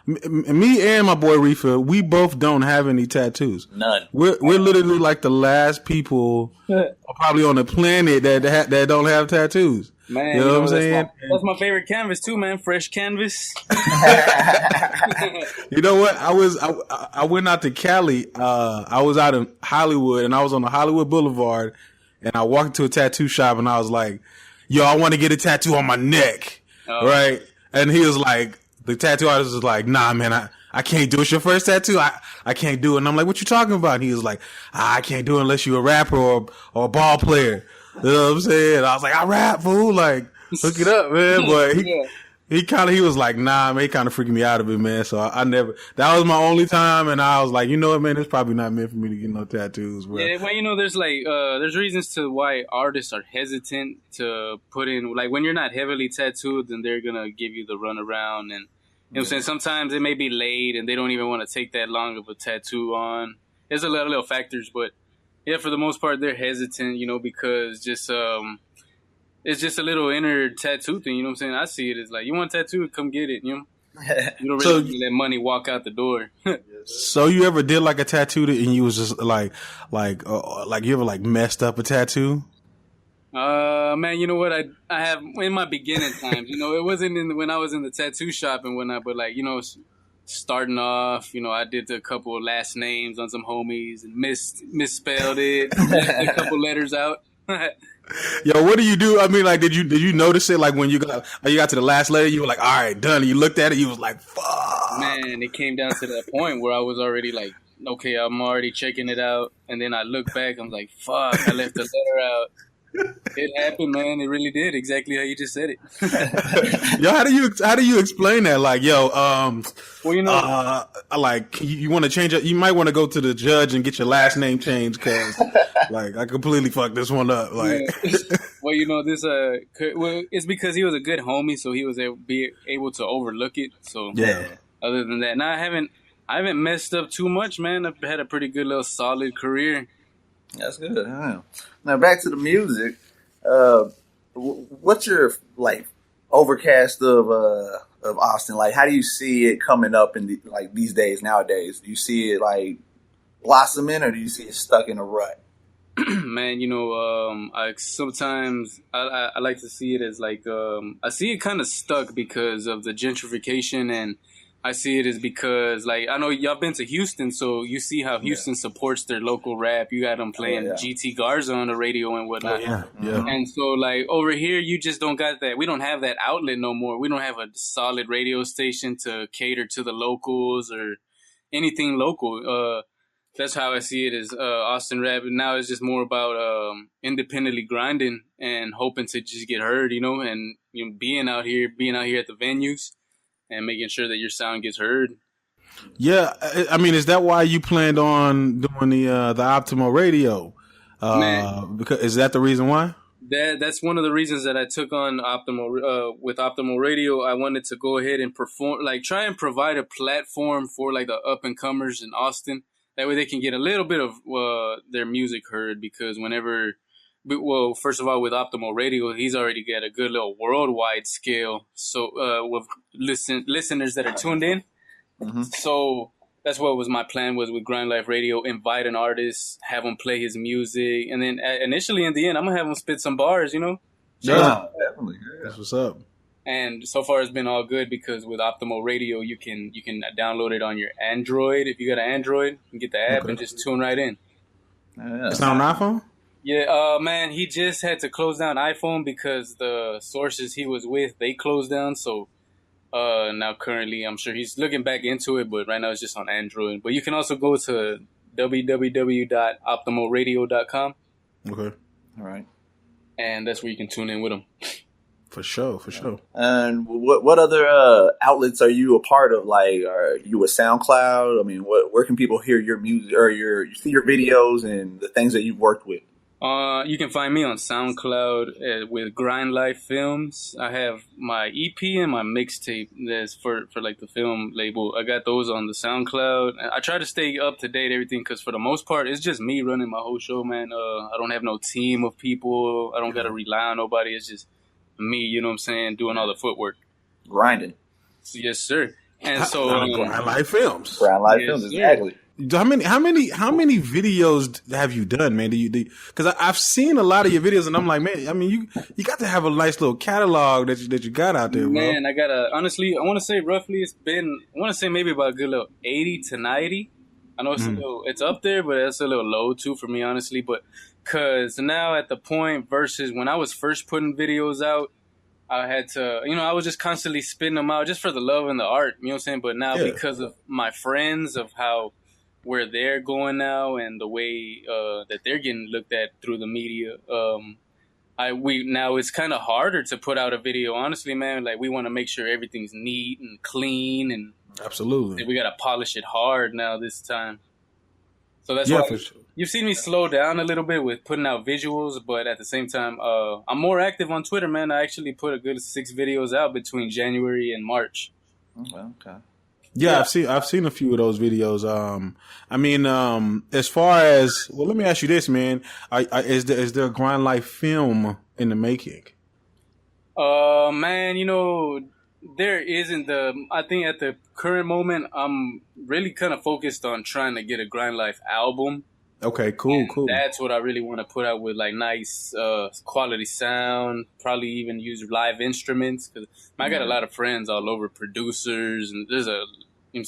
Me and my boy Riffa, we both don't have any tattoos. None. We're literally like the last people probably on the planet that don't have tattoos. Man, you know what I'm saying? That's my favorite canvas too, man. Fresh canvas. You know what? I went out to Cali. I was out in Hollywood, and I was on the Hollywood Boulevard, and I walked into a tattoo shop, and I was like, "Yo, I want to get a tattoo on my neck." Right? And he was like, the tattoo artist was like, "Nah, man, I can't do it. It's your first tattoo. I can't do it." And I'm like, "What you talking about?" And he was like, "I can't do it unless you're a rapper or a ball player." You know what I'm saying? I was like, "I rap, fool. Like, hook it up, man." But he was like, "Nah, man," he kind of freaking me out of it, man. So I never, that was my only time. And I was like, you know what, man, it's probably not meant for me to get no tattoos, bro. Yeah, well, there's reasons to why artists are hesitant to put in, like, when you're not heavily tattooed, then they're going to give you the runaround. And, you know what I'm saying? Sometimes it may be late and they don't even want to take that long of a tattoo on. There's a lot of little factors, but yeah, for the most part, they're hesitant, because just, it's just a little inner tattoo thing, you know what I'm saying? I see it as like, you want a tattoo, come get it, You don't really let money walk out the door. So you ever did like a tattoo and you was just like you ever like messed up a tattoo? Man, you know what? I have in my beginning times, it wasn't when I was in the tattoo shop and whatnot, but like, starting off, I did a couple of last names on some homies and misspelled it, a couple letters out. Yo, what do you do? I mean, like, did you notice it? Like when you got to the last letter, you were like, all right, done. And you looked at it, you was like, fuck. Man, it came down to that point where I was already like, okay, I'm already checking it out. And then I look back, I'm like, fuck, I left the letter out. It happened, man. It really did. Exactly how you just said it. Yo, how do you explain that? Like, yo, like you want to change it? You might want to go to the judge and get your last name changed because, like, I completely fucked this one up. Like, yeah. Well, it's because he was a good homie, so he was able to overlook it. So yeah. Other than that, now I haven't messed up too much, man. I've had a pretty good little solid career. That's good. Yeah. Now back to the music. What's your like overcast of Austin? Like, how do you see it coming up in these days nowadays? Do you see it like blossoming, or do you see it stuck in a rut? Man, I sometimes I like to see it as like I see it kind of stuck because of the gentrification, and I see it as because, like, I know y'all been to Houston, so you see how Houston supports their local rap. You got them playing GT Garza on the radio and whatnot. Yeah. And so, like, over here, you just don't got that. We don't have that outlet no more. We don't have a solid radio station to cater to the locals or anything local. That's how I see it as Austin rap. And now it's just more about independently grinding and hoping to just get heard, and being out here at the venues. And making sure that your sound gets heard. Yeah, I mean, is that why you planned on doing the Optimal Radio? Because is that the reason why? That's one of the reasons that I took on with Optimal Radio. I wanted to go ahead and perform, like, try and provide a platform for like the up and comers in Austin. That way they can get a little bit of their music heard. Because well, first of all, with Optimal Radio, he's already got a good little worldwide scale. So with listeners that are tuned in. Mm-hmm. So that's what was my plan was with Grind Life Radio, invite an artist, have him play his music. And then initially in the end, I'm going to have him spit some bars, Yeah, definitely. Yeah. That's what's up. And so far, it's been all good because with Optimal Radio, you can download it on your Android. If you got an Android, you can get the app and just tune right in. It's not an iPhone? Yeah, man, he just had to close down iPhone because the sources he was with, they closed down. So now currently, I'm sure he's looking back into it, but right now it's just on Android. But you can also go to www.optimalradio.com. Okay. All right. And that's where you can tune in with him. For sure. And what other outlets are you a part of? Like, are you a SoundCloud? I mean, where can people hear your music or see your videos and the things that you've worked with? You can find me on SoundCloud with Grind Life Films. I have my EP and my mixtape that's for like the film label. I got those on the SoundCloud. I try to stay up to date everything because for the most part, it's just me running my whole show, man. I don't have no team of people. I don't got to rely on nobody. It's just me, you know what I'm saying, doing all the footwork. Grinding. Yes, sir. And so Grind Life Films. Grind Life Films, exactly. How many videos have you done, man? Because I've seen a lot of your videos, and I'm like, man, I mean, you got to have a nice little catalog that you got out there, bro. Man, I gotta honestly, I want to say roughly it's been, I want to say maybe about a good little 80 to 90. I know it's it's up there, but it's a little low too for me, honestly. But because now at the point versus when I was first putting videos out, I had to, I was just constantly spitting them out just for the love and the art, you know what I'm saying? But now because of my friends, of where they're going now and the way that they're getting looked at through the media, now it's kind of harder to put out a video, honestly, man. Like, we want to make sure everything's neat and clean, and absolutely, we got to polish it hard now this time. So that's why for sure. You've seen me slow down a little bit with putting out visuals, but at the same time, I'm more active on Twitter, man. I actually put a good 6 videos out between January and March. Okay. Yeah, I've seen a few of those videos. I mean, as far as, well, let me ask you this, man. Is there a Grind Life film in the making? Man, there isn't. I think at the current moment, I'm really kind of focused on trying to get a Grind Life album. Okay, cool. That's what I really want to put out with, like, nice quality sound, probably even use live instruments. Because I got a lot of friends all over, producers, and there's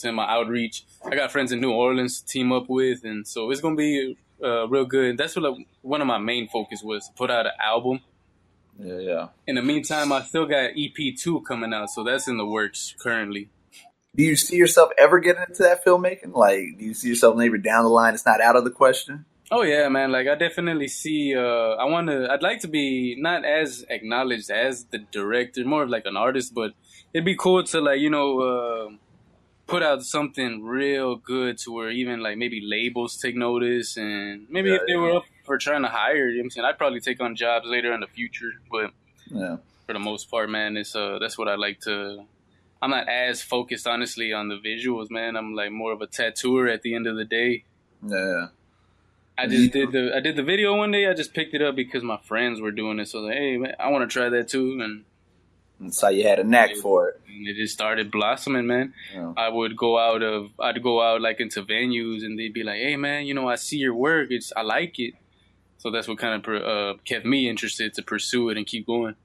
my outreach. I got friends in New Orleans to team up with, and so it's going to be real good. That's what one of my main focus was, to put out an album. Yeah. In the meantime, I still got EP 2 coming out, so that's in the works currently. Do you see yourself ever getting into that filmmaking? Like, do you see yourself maybe down the line? It's not out of the question. Oh yeah, man. Like, I definitely see. I'd like to be not as acknowledged as the director, more of like an artist. But it'd be cool to, like, put out something real good to where even like maybe labels take notice, and maybe if they were up for trying to hire, you know what I'm saying, I'd probably take on jobs later in the future. But for the most part, man, it's that's what I like to. I'm not as focused, honestly, on the visuals, man. I'm like more of a tattooer at the end of the day. Yeah. I did the video one day. I just picked it up because my friends were doing it. So I was like, hey, man, I want to try that too. And so you had a knack for it. And it just started blossoming, man. Yeah. I'd go out like into venues, and they'd be like, hey, man, I see your work. I like it. So that's what kind of kept me interested to pursue it and keep going.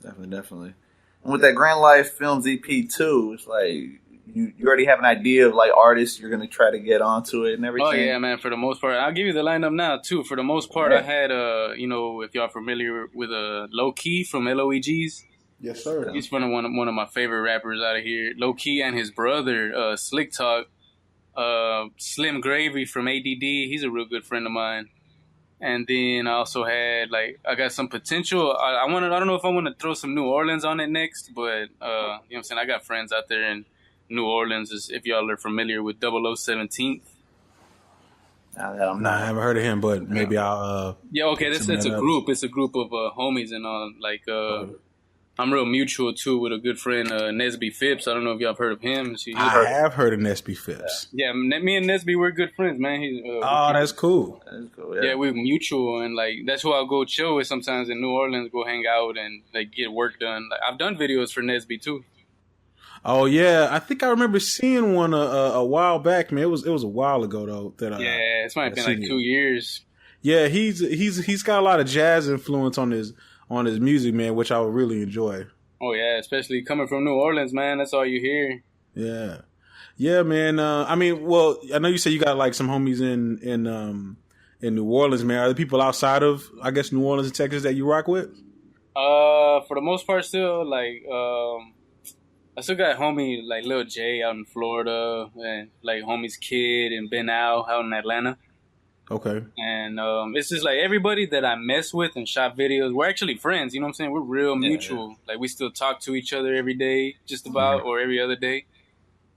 Definitely. And with that Grind Life Films EP too, it's like you already have an idea of like artists you're gonna try to get onto it and everything. Oh yeah, man. For the most part, I'll give you the lineup now too. For the most part, I had if y'all familiar with Low Key from LOEGs. Yes, sir. He's one of my favorite rappers out of here. Low Key and his brother Slick Talk, Slim Gravy from ADD. He's a real good friend of mine. And then I also had, like, I got some potential. I don't know if I want to throw some New Orleans on it next, but, you know what I'm saying? I got friends out there in New Orleans, if y'all are familiar with 0017th. I haven't heard of him, but maybe I'll. Yeah, okay, it's a group. It's a group of homies and all. Like, I'm real mutual, too, with a good friend, Nesby Phipps. I don't know if y'all have heard of him. I have heard of Nesby Phipps. Yeah, me and Nesby, we're good friends, man. That's cool. Yeah, we're mutual, and, like, that's who I'll go chill with sometimes in New Orleans, go hang out and, like, get work done. Like, I've done videos for Nesby, too. Oh, yeah. I think I remember seeing one a while back, man. It was a while ago, though. Yeah, it's might have been like 2 years. Yeah, he's got a lot of jazz influence on his music, man, which I would really enjoy. Oh yeah, especially coming from New Orleans, man. That's all you hear. Yeah, yeah, man. I mean, well, I know you said you got like some homies in New Orleans, man. Are there people outside of, I guess, New Orleans and Texas that you rock with? For the most part, still like I still got homie like Lil J out in Florida, and like homie's Kid and Ben Al out in Atlanta. Okay. And it's just like everybody that I mess with and shot videos, we're actually friends. You know what I'm saying? We're real mutual. Yeah. Like we still talk to each other every day, just about, or every other day.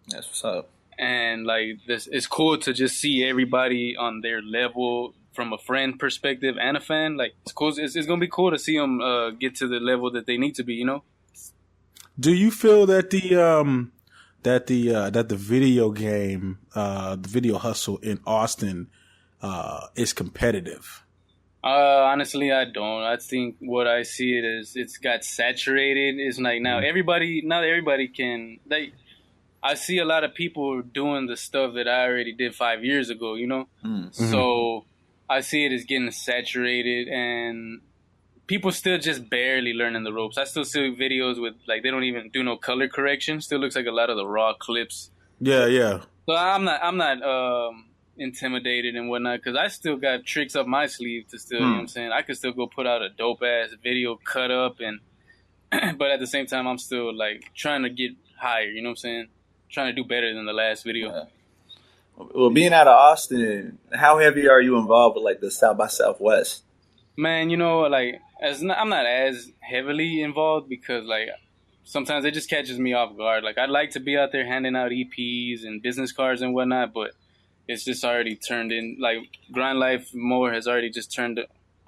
That's what's up. And like this, it's cool to just see everybody on their level from a friend perspective and a fan. Like it's cool. It's gonna be cool to see them get to the level that they need to be. You know. Do you feel that the video game, the video hustle in Austin, is competitive? Honestly, I don't. I think what I see it is it's got saturated. It's like now everybody can. Like I see a lot of people doing the stuff that I already did 5 years ago. You know, so I see it as getting saturated and. People still just barely learning the ropes. I still see videos with, like, they don't even do no color correction. Still looks like a lot of the raw clips. Yeah, yeah. So I'm not intimidated and whatnot, because I still got tricks up my sleeve to still, you know what I'm saying? I could still go put out a dope-ass video cut up, and but at the same time, I'm still, like, trying to get higher, you know what I'm saying? Trying to do better than the last video. Yeah. Well, being out of Austin, how heavy are you involved with, like, the South by Southwest? Man, you know, like, I'm not as heavily involved because, like, sometimes it just catches me off guard. Like, I'd like to be out there handing out EPs and business cards and whatnot, but it's just already turned in, like, Grind Life More has already just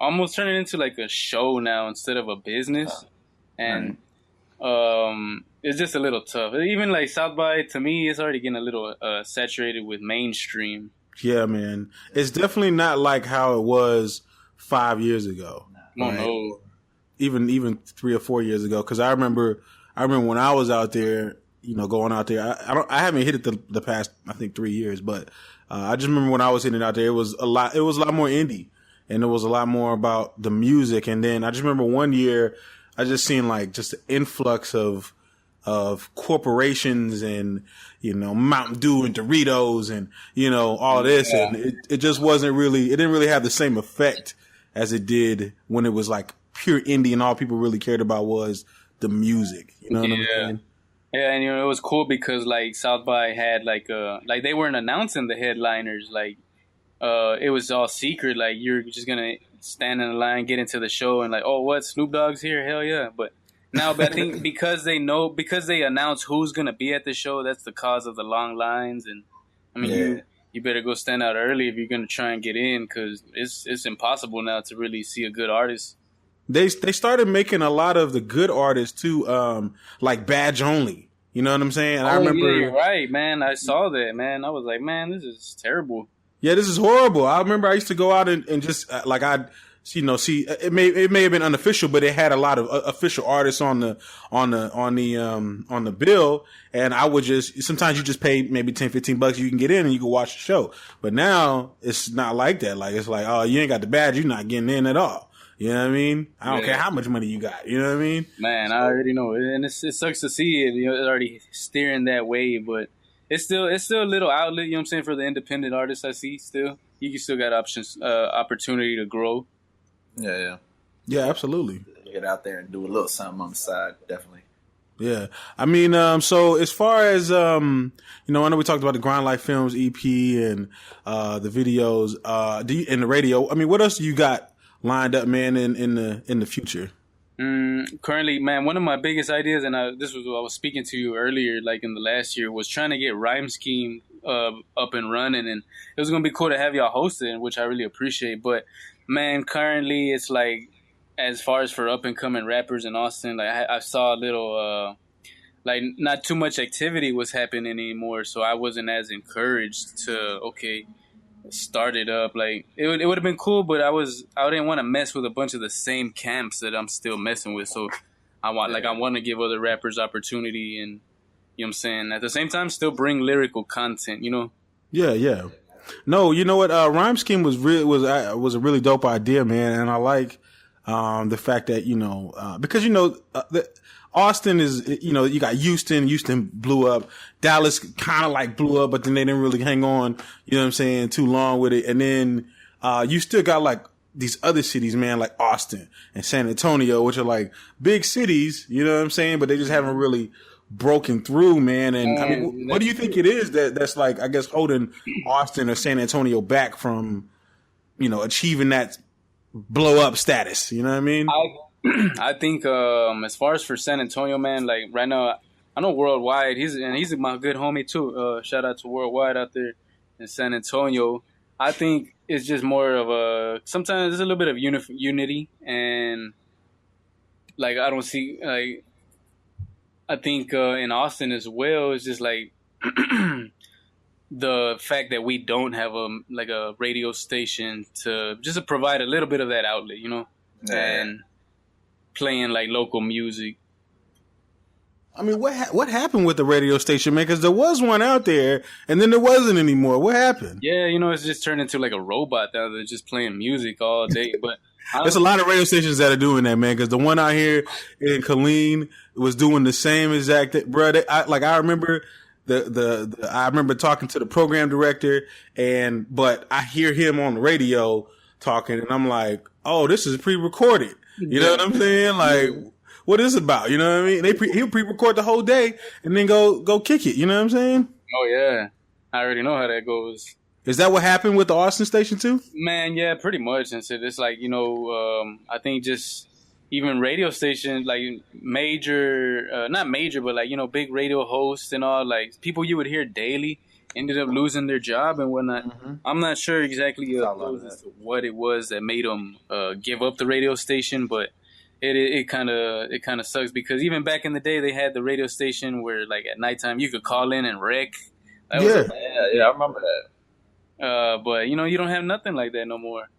almost turned it into, like, a show now instead of a business. And it's just a little tough. Even, like, South by, to me, it's already getting a little saturated with mainstream. Yeah, man. It's definitely not like how it was 5 years ago. No. Even 3 or 4 years ago, because I remember when I was out there, you know, going out there. I haven't hit it the past, I think, 3 years, but I just remember when I was hitting it out there, it was a lot more indie, and it was a lot more about the music. And then I just remember one year, I just seen like just an influx of corporations and, you know, Mountain Dew and Doritos and, you know, all of this, and it just wasn't really, it didn't really have the same effect as it did when it was like pure indie and all people really cared about was the music. You know what I'm saying? Yeah, and you know, it was cool because like South by had like they weren't announcing the headliners, like it was all secret, like you're just gonna stand in the line, get into the show and like, oh, what, Snoop Dogg's here? Hell yeah. But now, I think because they announce who's gonna be at the show, that's the cause of the long lines. And I mean, you better go stand out early if you're going to try and get in, because it's impossible now to really see a good artist. They started making a lot of the good artists too, like badge only. You know what I'm saying? I remember. Yeah, you're right, man. I saw that, man. I was like, man, this is terrible. Yeah, this is horrible. I remember I used to go out and just like I'd, you know, see it may have been unofficial, but it had a lot of official artists on the bill, and I would just, sometimes you just pay maybe $10-15, you can get in and you can watch the show. But now it's not like that. Like, it's like, oh, you ain't got the badge, you're not getting in at all. You know what I mean? I don't care how much money you got. You know what I mean? Man, I already know, and it sucks to see it. You know, it's already steering that way, but it's still a little outlet. You know what I'm saying, for the independent artists. I see still, you still got opportunity to grow. Yeah, absolutely. Get out there and do a little something on the side, definitely. Yeah, I mean, so as far as you know, I know we talked about the Grind Life Films EP and the videos, and the radio. I mean, what else do you got lined up, man, in the future? Currently, man, one of my biggest ideas, and this was what I was speaking to you earlier, like in the last year, was trying to get Rhyme Scheme up and running, and it was gonna be cool to have y'all host it, which I really appreciate. But man, currently it's like, as far as for up and coming rappers in Austin, like I saw a little like not too much activity was happening anymore, so I wasn't as encouraged to start it up. Like it would have been cool, but I didn't want to mess with a bunch of the same camps that I'm still messing with. So I want to give other rappers opportunity, and you know what I'm saying, at the same time still bring lyrical content, you know. Yeah. No, you know what? Rhyme Scheme was a really dope idea, man, and I like The fact that, because, Austin is, you got Houston blew up. Dallas kind of like blew up, but then they didn't really hang on, too long with it. And then, you still got like these other cities, man, like Austin and San Antonio, which are like big cities, but they just haven't really broken through, man. And I mean, what do you think it is that's like, I guess, holding Austin or San Antonio back from, achieving that blow up status? You know what I mean? I think as far as for San Antonio, man, like right now, I know Worldwide. He's my good homie too. Shout out to Worldwide out there in San Antonio. I think it's just more of sometimes there's a little bit of unity, and like I don't see like I think in Austin as well. It's just like the fact that we don't have a radio station to provide a little bit of that outlet, and playing like local music. I mean, what happened with the radio station, man? Because there was one out there, and then there wasn't anymore. What happened? Yeah, it's just turned into like a robot now. They're just playing music all day. But there's a lot of radio stations that are doing that, man. Because the one out here in Killeen was doing the same exact thing, bro. I remember I remember talking to the program director, but I hear him on the radio talking, and I'm like, oh, this is pre-recorded. You know what I'm saying? Like, what is it about? You know what I mean? He'll pre-record the whole day and then go kick it. You know what I'm saying? Oh yeah, I already know how that goes. Is that what happened with the Austin station too? Man, yeah, pretty much. And so it's like I think just even radio stations like major, not major, but like big radio hosts and all, like people you would hear daily ended up losing their job and whatnot. Mm-hmm. I'm not sure exactly what it was that made them give up the radio station, but it kind of sucks because even back in the day they had the radio station where like at nighttime you could call in and wreck. I remember that. But you don't have nothing like that no more.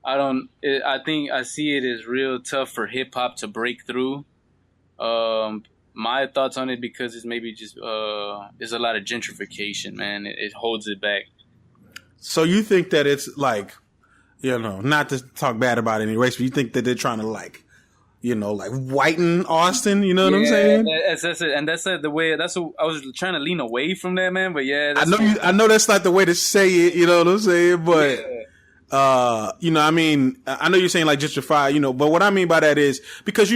I think I see it as real tough for hip hop to break through. My thoughts on it, because it's maybe just there's a lot of gentrification, man. It holds it back. So you think that it's like, not to talk bad about any race, but you think that they're trying to like whiten Austin? You know what I'm saying? That's it. And that's the way. That's what I was trying to lean away from that, man. But yeah, I know that's not the way to say it. You know what I'm saying? But I mean, I know you're saying like gentrify, but what I mean by that is because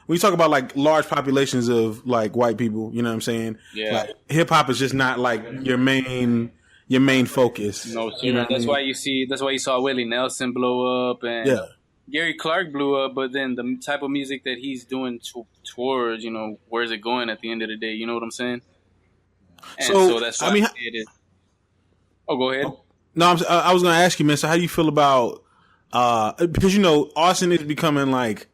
when you talk about like large populations of like white people, you know what I'm saying? Yeah. Like hip hop is just not like your main focus. No, sir. That's why you saw Willie Nelson blow up and Gary Clark blew up, but then the type of music that he's doing towards, where's it going at the end of the day? You know what I'm saying? And so that's why it is. Oh, go ahead. No, I was going to ask you, man. So how do you feel about because Austin is becoming like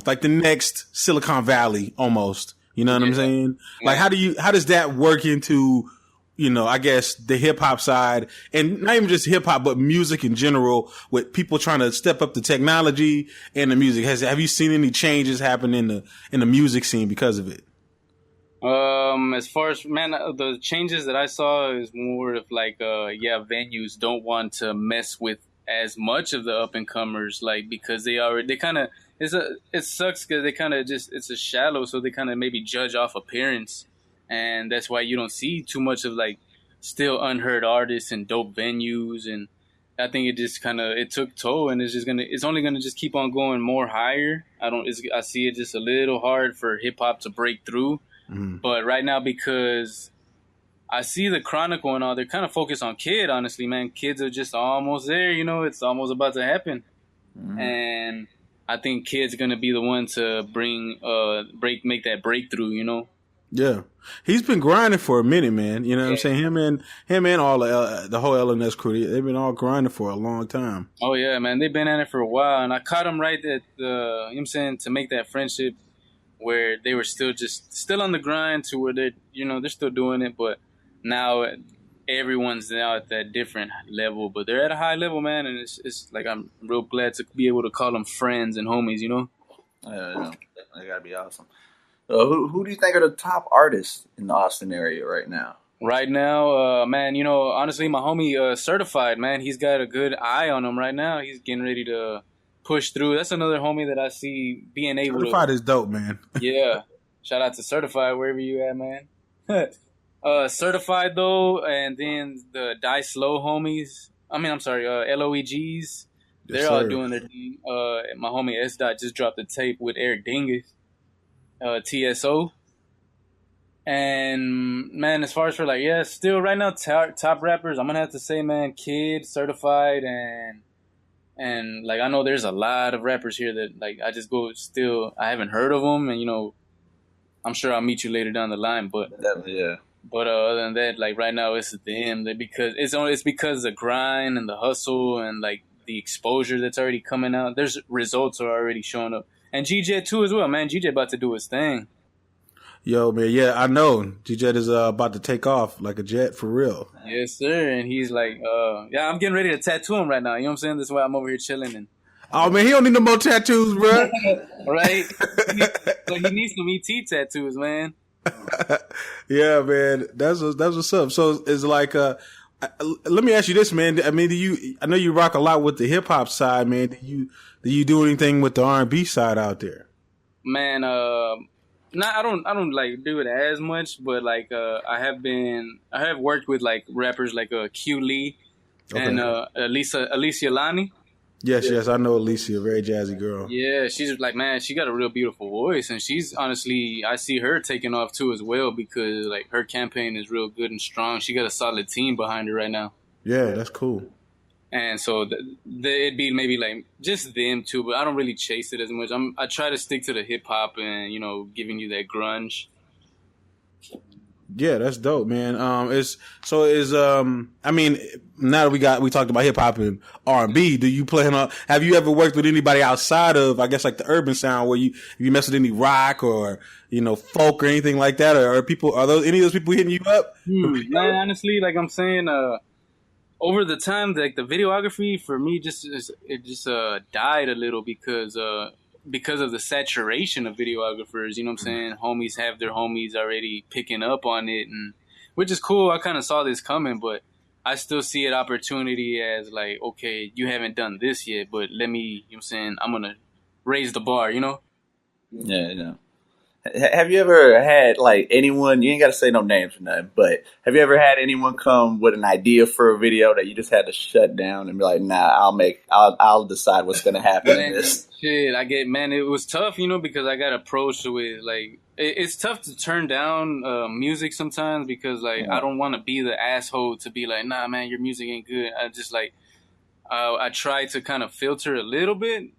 like the next Silicon Valley almost. You know what I'm saying? Yeah. Like how does that work into, I guess the hip hop side, and not even just hip hop, but music in general, with people trying to step up the technology and the music? Have you seen any changes happen in the music scene because of it? As far as, man, the changes that I saw is more of like, venues don't want to mess with as much of the up and comers, like, because they kind of, it sucks because they kind of it's a shallow, so they kind of maybe judge off appearance, and that's why you don't see too much of like still unheard artists and dope venues. And I think it just it took toll, and it's only gonna just keep on going more higher. I see it just a little hard for hip hop to break through. Mm-hmm. But right now, because I see the Chronicle and all, they're kind of focused on Kid, honestly, man. Kids are just almost there, it's almost about to happen. Mm-hmm. And I think Kid's going to be the one to make that breakthrough, Yeah. He's been grinding for a minute, man. You know what I'm saying? Him and all the whole LNS crew, they've been all grinding for a long time. Oh, yeah, man. They've been at it for a while. And I caught him right at to make that friendship where they were still on the grind to where they're still doing it. But now everyone's now at that different level, but they're at a high level, man. And it's like, I'm real glad to be able to call them friends and homies, Yeah, that gotta be awesome. Who do you think are the top artists in the Austin area right now? Right now, man, honestly, my homie Certified, man, he's got a good eye on him right now. He's getting ready to push through. That's another homie that I see being able Certified is dope, man. Yeah. Shout out to Certified, wherever you at, man. Certified, though, and then the Die Slow homies. LOEGs. They're all doing their thing. My homie S. Dot just dropped a tape with Eric Dingus, TSO. And, man, as far as for, like, yeah, still right now, top rappers, I'm going to have to say, man, Kid, Certified, and, like, I know there's a lot of rappers here that, like, I just go still, I haven't heard of them, and, you know, I'm sure I'll meet you later down the line, but Yeah. But other than that, like right now, it's them. Because it's because the grind and the hustle and like the exposure that's already coming out. There's results are already showing up, and GJ too as well, man. GJ about to do his thing. Yo, man, yeah, I know. GJ is about to take off like a jet for real. Yes, sir. And he's like, yeah, I'm getting ready to tattoo him right now. You know what I'm saying? That's why I'm over here chilling. And oh man, he don't need no more tattoos, bro. Right? He needs some ET tattoos, man. Yeah, man, that's what's up. So it's like, let me ask you this, man. I mean, I know you rock a lot with the hip hop side, man. Do you do anything with the R&B side out there? Man, I don't like do it as much, but like I have worked with like rappers like Q Lee and Alicia Lani. Yes, I know Alicia, very jazzy girl. Yeah, she's like, man, she got a real beautiful voice, and she's honestly, I see her taking off too as well because like her campaign is real good and strong. She got a solid team behind her right now. Yeah, that's cool. And so it'd be maybe like just them too, but I don't really chase it as much. I try to stick to the hip hop and giving you that grunge. Yeah, that's dope, man. I mean, now that we talked about hip hop and R&B, do you have you ever worked with anybody outside of, I guess, like the urban sound where you mess with any rock or, folk or anything like that? Or are any of those people hitting you up? Man, honestly, like I'm saying, over the time, like the videography for me just died a little because of the saturation of videographers, you know what I'm saying? Homies have their homies already picking up on it, and which is cool. I kind of saw this coming, but I still see an opportunity as like, okay, you haven't done this yet, but let me, you know what I'm saying? I'm going to raise the bar, you know? Yeah. Have you ever had like anyone, you ain't got to say no names or nothing, but have you ever had anyone come with an idea for a video that you just had to shut down and be like, nah, I'll decide what's going to happen in this? Shit, it was tough, because I got approached with like, it's tough to turn down music sometimes because like, I don't want to be the asshole to be like, nah, man, your music ain't good. I just like, I try to kind of filter a little bit.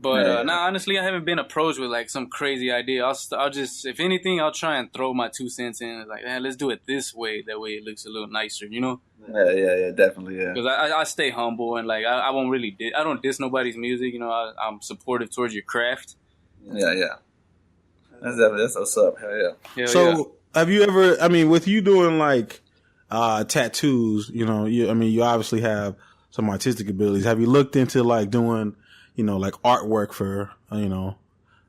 But honestly, I haven't been approached with like some crazy idea. I'll just, if anything, I'll try and throw my 2 cents in. Like, man, let's do it this way. That way, it looks a little nicer, Yeah, definitely, yeah. Because I stay humble and like I won't really, I don't diss nobody's music. I'm supportive towards your craft. Yeah. That's what's up. Hell yeah. So, have you ever? I mean, with you doing like tattoos, you obviously have some artistic abilities. Have you looked into like doing, like artwork for,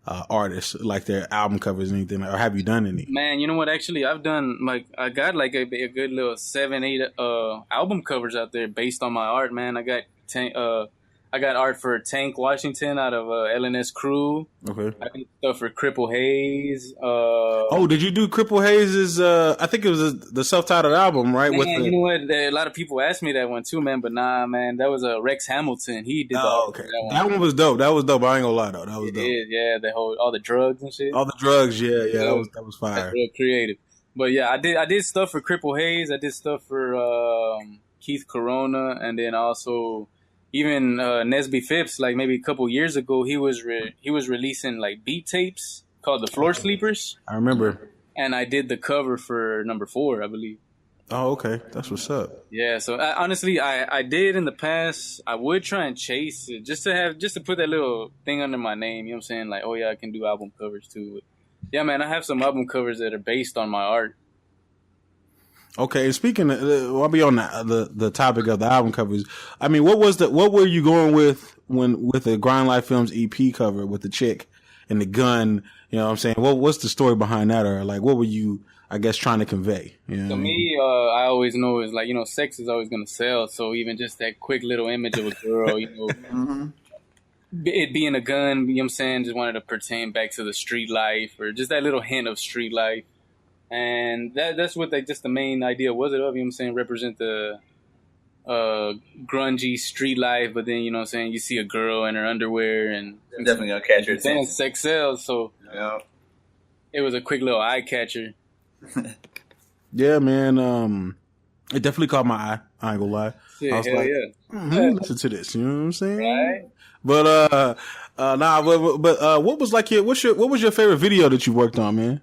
artists, like their album covers and anything, or have you done any? Man, you know what? Actually, I've done, like, I got like a good little 7-8 album covers out there based on my art, man. I got art for Tank Washington out of LNS Crew. Okay. I did stuff for Cripple Hayes. Did you do Cripple Hayes' I think it was the self-titled album, right? Man, you know what? A lot of people asked me that one too, man. But nah, man, that was Rex Hamilton. He did that one was dope. That was dope. I ain't gonna lie though. That was dope. Yeah, all the drugs and shit. All the drugs, yeah. That was fire. That's real creative. But yeah, I did stuff for Cripple Hayes. I did stuff for Keith Corona, and then also even Nesby Phipps. Like maybe a couple years ago, he was releasing like beat tapes called the Floor Sleepers. I remember. And I did the cover for number 4, I believe. Oh, okay. That's what's up. Yeah, so honestly, I did in the past. I would try and chase it just to put that little thing under my name. You know what I'm saying? Like, oh yeah, I can do album covers too. But yeah, man, I have some album covers that are based on my art. Okay, and speaking of, I'll be on the topic of the album covers. I mean, what were you going with with the Grind Life Films EP cover with the chick and the gun? You know what I'm saying? What's the story behind that? Or like, what were you, I guess, trying to convey? To me, I always know is like, sex is always going to sell. So even just that quick little image of a girl, mm-hmm. it being a gun, you know what I'm saying, just wanted to pertain back to the street life or just that little hint of street life. And that's what just the main idea was it of, you know what I'm saying, represent the grungy street life, but then, you know what I'm saying, you see a girl in her underwear and definitely gonna catch your attention. Sex sells, so it was a quick little eye catcher. Yeah, man. It definitely caught my eye. I ain't gonna lie. Yeah, I was like, listen to this. You know what I'm saying? Right. But what was like what was your favorite video that you worked on, man?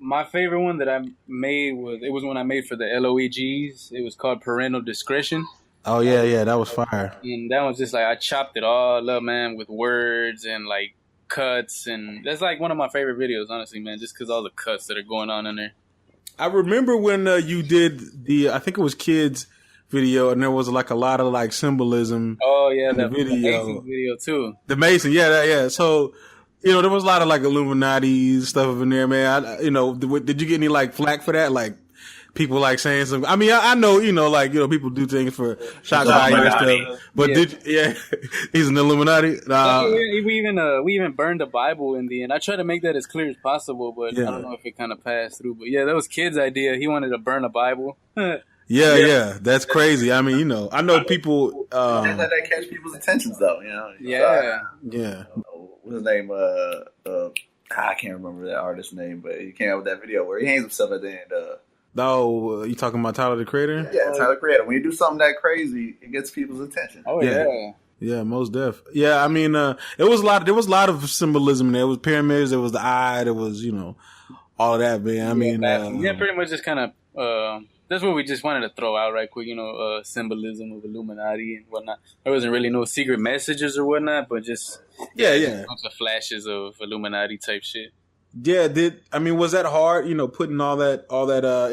My favorite one that I made was one I made for the LOEGs. It was called Parental Discretion. Oh yeah, that was fire. And that was just like I chopped it all up, man, with words and like cuts, and that's like one of my favorite videos, honestly, man, just because all the cuts that are going on in there. I remember when you did I think it was kids video, and there was like a lot of like symbolism. Oh yeah, that video too. The Mason, yeah. So, you know, there was a lot of like Illuminati stuff in there, man. Did you get any like flack for that? Like people like saying something. I mean, I know, you know, like, you know, people do things for shock value and stuff. But he's an Illuminati. We even burned the Bible in the end. I tried to make that as clear as possible, but I don't know if it kind of passed through. But yeah, that was kid's idea. He wanted to burn a Bible. Yeah, that's crazy. I mean, you know, I know people. Let that catch people's attentions, though. You know. Yeah. What's his name? I can't remember that artist's name, but he came out with that video where he hangs himself at the end. You talking about Tyler the Creator? Yeah, Tyler the Creator. When you do something that crazy, it gets people's attention. Oh yeah. Yeah, most def. Yeah, I mean, there was a lot of symbolism in there. It was pyramids, there was the eye, there was, you know, all of that, man. I mean, pretty much just kind of, that's what we just wanted to throw out right quick, you know, symbolism of Illuminati and whatnot. There wasn't really no secret messages or whatnot, but just a bunch of flashes of Illuminati type shit. Yeah, was that hard, you know, putting all that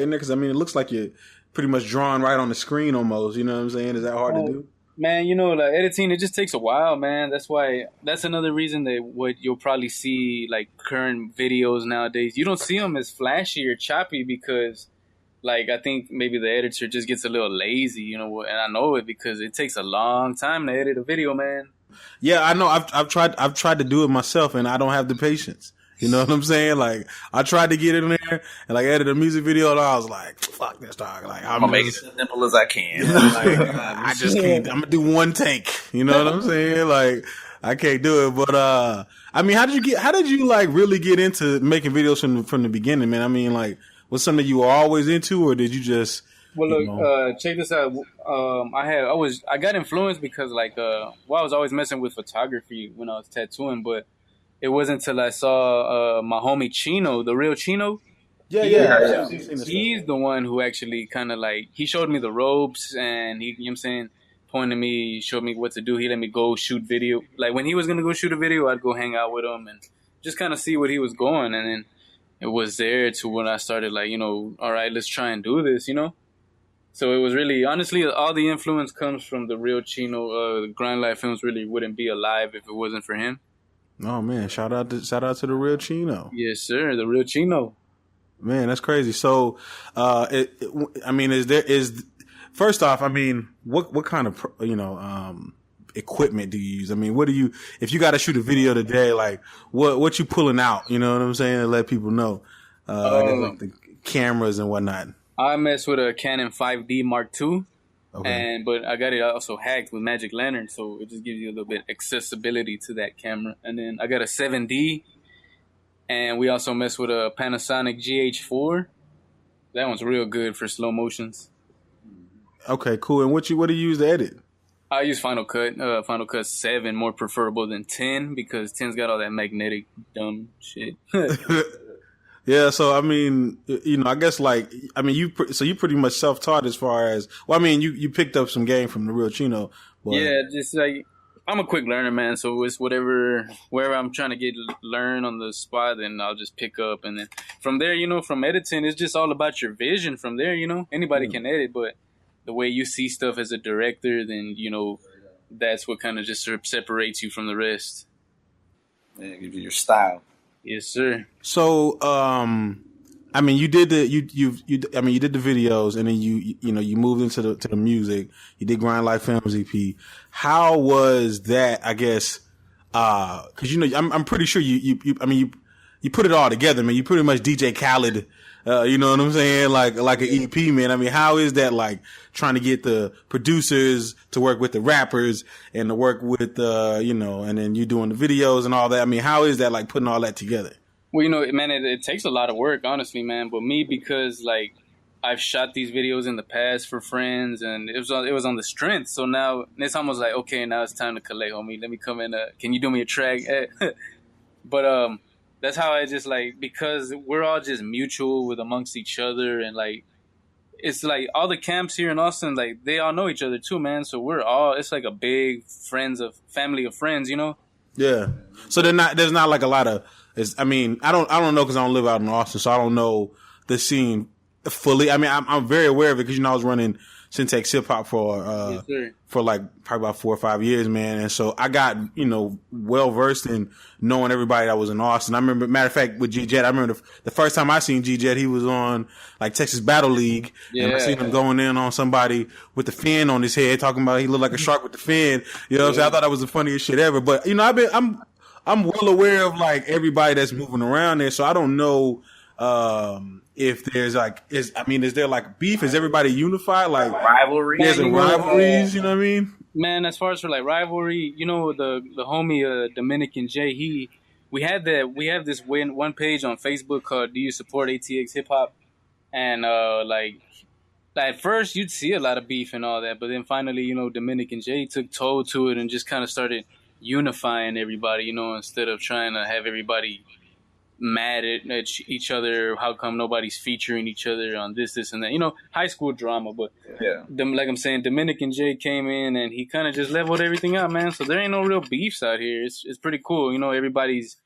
in there? Because, I mean, it looks like you're pretty much drawn right on the screen almost, you know what I'm saying? Is that hard to do? Man, you know, like editing, it just takes a while, man. That's another reason that what you'll probably see, like, current videos nowadays, you don't see them as flashy or choppy because, like, I think maybe the editor just gets a little lazy, you know, and I know it because it takes a long time to edit a video, man. Yeah, I know. I've tried to do it myself, and I don't have the patience. You know what I'm saying? Like, I tried to get in there and like edit a music video, and I was like, "Fuck this, dog!" Like, I'm gonna make it as simple as I can. Like, I just can't. I'm gonna do one take. You know what I'm saying? Like, I can't do it. But I mean, how did you like really get into making videos from the beginning, man? I mean, like, was something you were always into, or did you just? Well, look, check this out. I got influenced because like, I was always messing with photography when I was tattooing, but it wasn't until I saw my homie Chino, the real Chino. Yeah. He's the one who actually kind of like, he showed me the ropes and he, you know what I'm saying, pointed me, showed me what to do. He let me go shoot video. Like when he was going to go shoot a video, I'd go hang out with him and just kind of see what he was going. And then it was there to when I started like, you know, all right, let's try and do this, you know? So it was really, honestly, all the influence comes from the real Chino. The Grind Life Films really wouldn't be alive if it wasn't for him. Oh man, shout out to the real Chino. Yes, sir, the real Chino. Man, that's crazy. So, I mean, first off, I mean, what kind of, you know, equipment do you use? I mean, if you got to shoot a video today, like what you pulling out, you know what I'm saying? To let people know, like the cameras and whatnot. I mess with a Canon 5D Mark II. Okay. But I got it also hacked with Magic Lantern, so it just gives you a little bit accessibility to that camera. And then I got a 7D, and we also mess with a Panasonic GH4. That one's real good for slow motions. Okay, cool. And what do you use to edit? I use Final Cut. Final Cut 7, more preferable than 10 because 10's got all that magnetic dumb shit. Yeah, so I mean, you know, I guess like, I mean, you pretty much self-taught as far as, well, I mean, you picked up some game from the real Chino. But. Yeah, just like, I'm a quick learner, man. So it's wherever I'm trying to learn on the spot, then I'll just pick up. And then from there, you know, from editing, it's just all about your vision from there, you know. Anybody can edit, but the way you see stuff as a director, then, you know, that's what kind of just separates you from the rest. Yeah, it gives you your style. Yes, sir. So, I I mean, you did I mean, you did the videos, and then you moved into the music. You did Grind Life Films EP. How was that? I guess, cause I'm pretty sure you put it all together, man. You pretty much DJ Khaled, you know what I'm saying? Like an EP, man. I mean, how is that like trying to get the producers to work with the rappers and to work with, and then you doing the videos and all that? I mean, how is that like putting all that together? Well, man, it takes a lot of work, honestly, man. But me, because like I've shot these videos in the past for friends, and it was on the strength. So now it's almost like, okay, now it's time to collect, homie. Let me come in. Can you do me a track? But that's how I just like, because we're all just mutual with amongst each other, and like it's like all the camps here in Austin, like they all know each other too, man. So it's like a big family of friends, you know? Yeah. So there's not like a lot of. I mean, I don't know because I don't live out in Austin, so I don't know the scene fully. I mean, I'm very aware of it because I was running Syntax Hip Hop for like probably about 4 or 5 years, man. And so I got well versed in knowing everybody that was in Austin. I remember, matter of fact, with G Jet, I remember the first time I seen G Jet, he was on like Texas Battle League, and I seen him going in on somebody with the fin on his head, talking about he looked like a shark with the fin. You know what I'm saying? I thought that was the funniest shit ever. But I'm well aware of like everybody that's moving around there, so I don't know if there's like is there like beef? Is everybody unified? Like rivalry? There's rivalries, you know what I mean? Man, as far as for like rivalry, the homie Dominican J, we have this one page on Facebook called "Do You Support ATX Hip Hop?" And like at first you'd see a lot of beef and all that, but then finally Dominican J took toll to it and just kind of started unifying everybody, instead of trying to have everybody mad at each other. How come nobody's featuring each other on this and that? High school drama. But like I'm saying, Dominican J came in and he kind of just leveled everything out, man. So there ain't no real beefs out here. It's pretty cool. Everybody's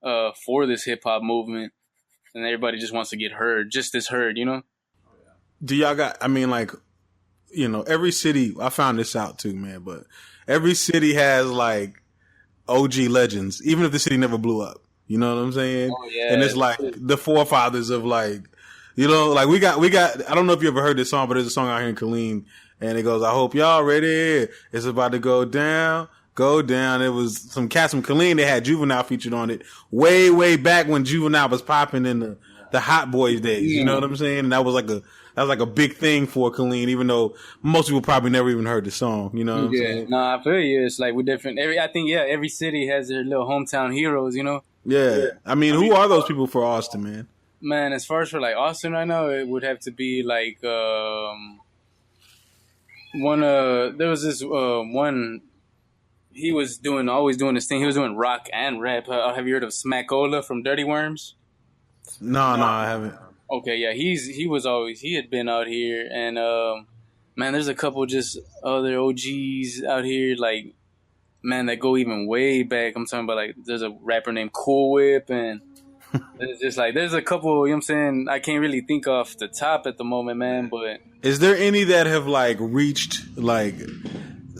for this hip hop movement, and everybody just wants to get heard, just as heard. Do y'all got? I mean, like, every city. I found this out too, man. But every city has like OG legends, even if the city never blew up. You know what I'm saying? Oh, yeah. And it's like the forefathers of like, like we got, I don't know if you ever heard this song, but there's a song out here in Killeen, and it goes, I hope y'all ready. It's about to go down. It was some cats from Killeen. They had Juvenile featured on it way, way back when Juvenile was popping in the Hot Boys days. You know what I'm saying? And that was like a big thing for Killeen, even though most people probably never even heard the song. You know what I'm saying? No, I feel you. It's like we're different. Every city has their little hometown heroes, Yeah. I mean, who are those people for Austin, man? Man, as far as for like Austin right now, it would have to be like there was this one. He was always doing this thing. He was doing rock and rap. Have you heard of Smackola from Dirty Worms? No, I haven't. Okay, yeah, he had been out here, and man, there's a couple just other OGs out here, like, man, that go even way back. I'm talking about like there's a rapper named Cool Whip, and there's just like there's a couple. You know what I'm saying? I can't really think off the top at the moment, man. But is there any that have like reached like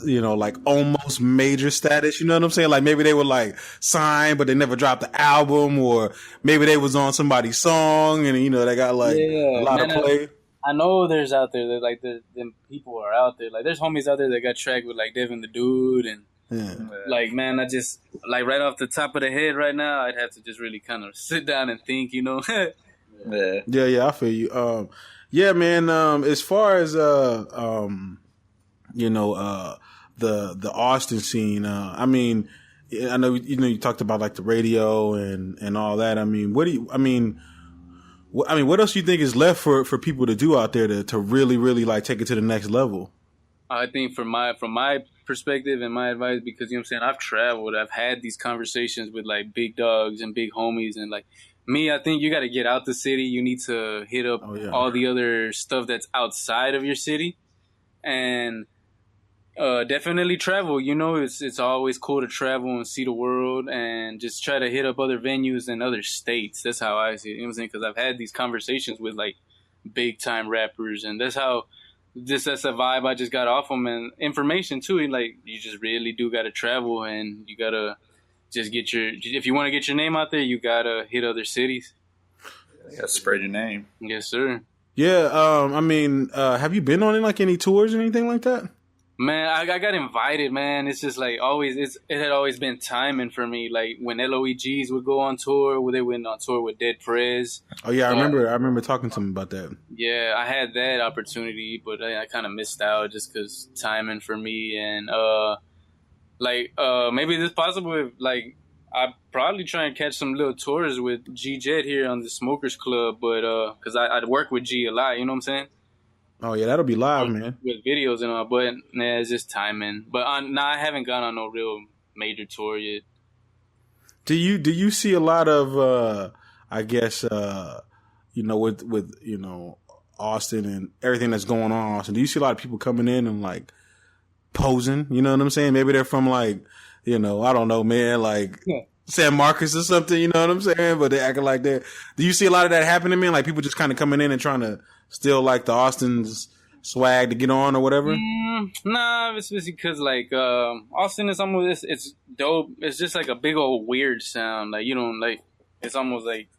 like almost major status? You know what I'm saying? Like maybe they were like signed, but they never dropped the album, or maybe they was on somebody's song and they got like a lot of play. I know there's out there that like them people are out there. Like there's homies out there that got tracked with like Devin the Dude and. Yeah. Like, man, I just like right off the top of the head right now, I'd have to just really kind of sit down and think, Yeah, I feel you. Yeah, man. As far as the Austin scene, I mean, I know you talked about like the radio and all that. I mean, what else do you think is left for people to do out there to really, really like take it to the next level? I think from my perspective and my advice, because you know what I'm saying, I've traveled, I've had these conversations with like big dogs and big homies, and like me, I think you got to get out the city. You need to hit up all the other stuff that's outside of your city, and definitely travel. It's always cool to travel and see the world, and just try to hit up other venues in other states. That's how I see it. You know what I'm saying? Because I've had these conversations with like big time rappers, and that's a vibe I just got off them, and information too. Like you just really do got to travel, and you got to just if you want to get your name out there, you got to hit other cities. You gotta spread your name. Yes, sir. Yeah. I mean, have you been on like any tours or anything like that? Man, I got invited, man. It's just like always, it had always been timing for me. Like when LOEGs would go on tour, when they went on tour with Dead Prez. Oh yeah, I remember talking to him about that. Yeah, I had that opportunity, but I kind of missed out just because timing for me. And maybe it's possible if like I probably try and catch some little tours with G Jet here on the Smokers Club, but because I'd work with G a lot, you know what I'm saying? Oh yeah, that'll be live, man. With videos and all, but nah, it's just timing. But I haven't gone on no real major tour yet. Do you see a lot of I guess with Austin and everything that's going on in Austin? Do you see a lot of people coming in and like posing? You know what I'm saying? Maybe they're from like I don't know, man, like San Marcos or something. You know what I'm saying? But they acting like that. Do you see a lot of that happening, man? Like people just kind of coming in and trying to steal like the Austin's swag to get on or whatever? Nah, it's because like Austin is almost it's dope. It's just like a big old weird sound. Like you don't like. It's almost like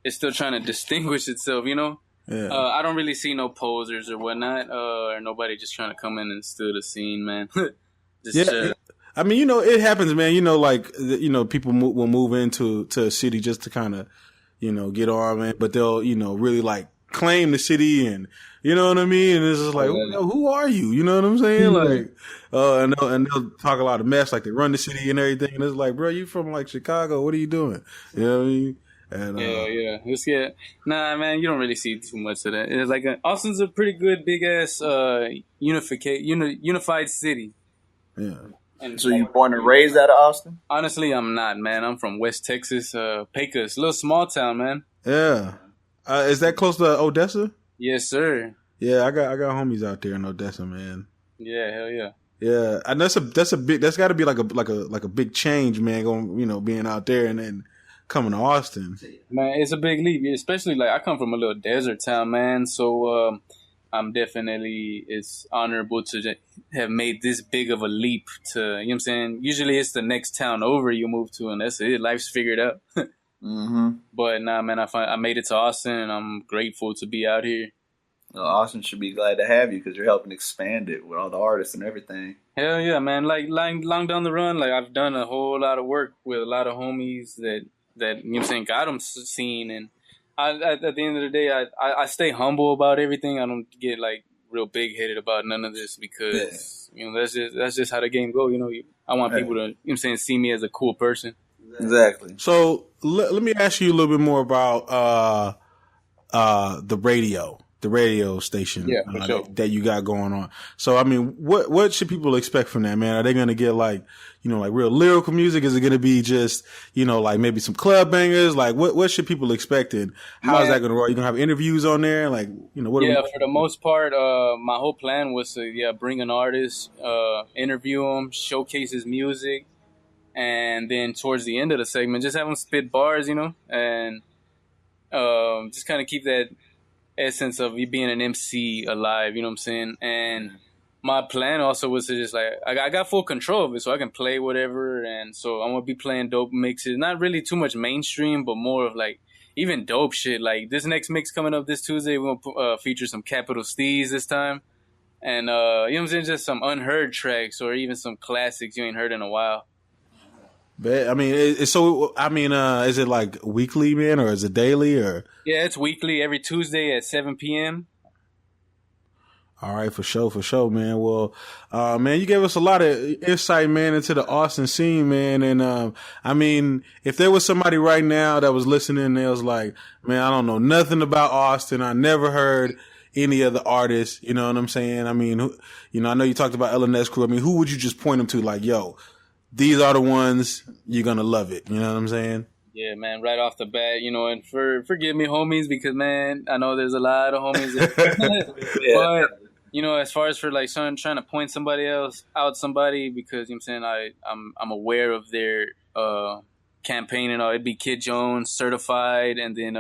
it's still trying to distinguish itself. Yeah. I don't really see no posers or whatnot, or nobody just trying to come in and steal the scene, man. Yeah. I mean, it happens, man. People will move into a city just to kind of, get on, man. But they'll, really like claim the city, and you know what I mean. And it's just like, who are you? You know what I'm saying? Like, and they'll talk a lot of mess, like they run the city and everything. And it's like, bro, you from like Chicago? What are you doing? You know what I mean? And, Nah, man, you don't really see too much of that. It's like Austin's a pretty good big ass unified city. Yeah. And so you born and raised out of Austin? Honestly, I'm not, man. I'm from West Texas, Pecos, a little small town, man. Yeah. Is that close to Odessa? Yes, sir. Yeah, I got homies out there in Odessa, man. Yeah, hell yeah. Yeah, and that's got to be like a big change, man. Going, being out there and then coming to Austin. Man, it's a big leap, especially like I come from a little desert town, man. So I'm definitely it's honorable to have made this big of a leap to, you know what I'm saying? Usually it's the next town over you move to and that's it. Life's figured out. Mm-hmm. But nah, man, I made it to Austin and I'm grateful to be out here. Well, Austin should be glad to have you because you're helping expand it with all the artists and everything. Hell yeah, man. Like long down the run, like I've done a whole lot of work with a lot of homies that you know what I'm saying, got them seen. And at the end of the day, I stay humble about everything. I don't get like real big headed about none of this because that's just how the game go. I want people to, you know what I'm saying, see me as a cool person. Exactly. So let me ask you a little bit more about the radio station that you got going on. So I mean, what should people expect from that, man? Are they going to get like real lyrical music? Is it going to be just like maybe some club bangers? Like what should people expect? And how is that going to roll? You going to have interviews on there? Like what? Yeah, for the most part, my whole plan was to bring an artist, interview him, showcase his music, and then towards the end of the segment, just have him spit bars, and just kind of keep that essence of you being an MC alive, you know what I'm saying? And my plan also was to just like, I got full control of it so I can play whatever. And so I'm going to be playing dope mixes, not really too much mainstream, but more of like even dope shit. Like this next mix coming up this Tuesday, we're going to feature some Capital Steez this time. And, you know what I'm saying? Just some unheard tracks or even some classics you ain't heard in a while. But I mean, is it like weekly, man, or is it daily, or? Yeah, it's weekly, every Tuesday at 7 p.m. All right, for sure, man. Well, man, you gave us a lot of insight, man, into the Austin scene, man. And I mean, if there was somebody right now that was listening, and they was like, man, I don't know nothing about Austin. I never heard any of the artists. You know what I'm saying? I mean, I know you talked about LNS Crew. I mean, who would you just point them to? Like, yo, these are the ones, you're going to love it. You know what I'm saying? Yeah, man, right off the bat, and forgive me, homies, because, man, I know there's a lot of homies. But, as far as for, like, trying to point somebody else out somebody, because, you know what I'm saying, I'm aware of their campaign and all. It'd be Kid Jones, Certified, and then,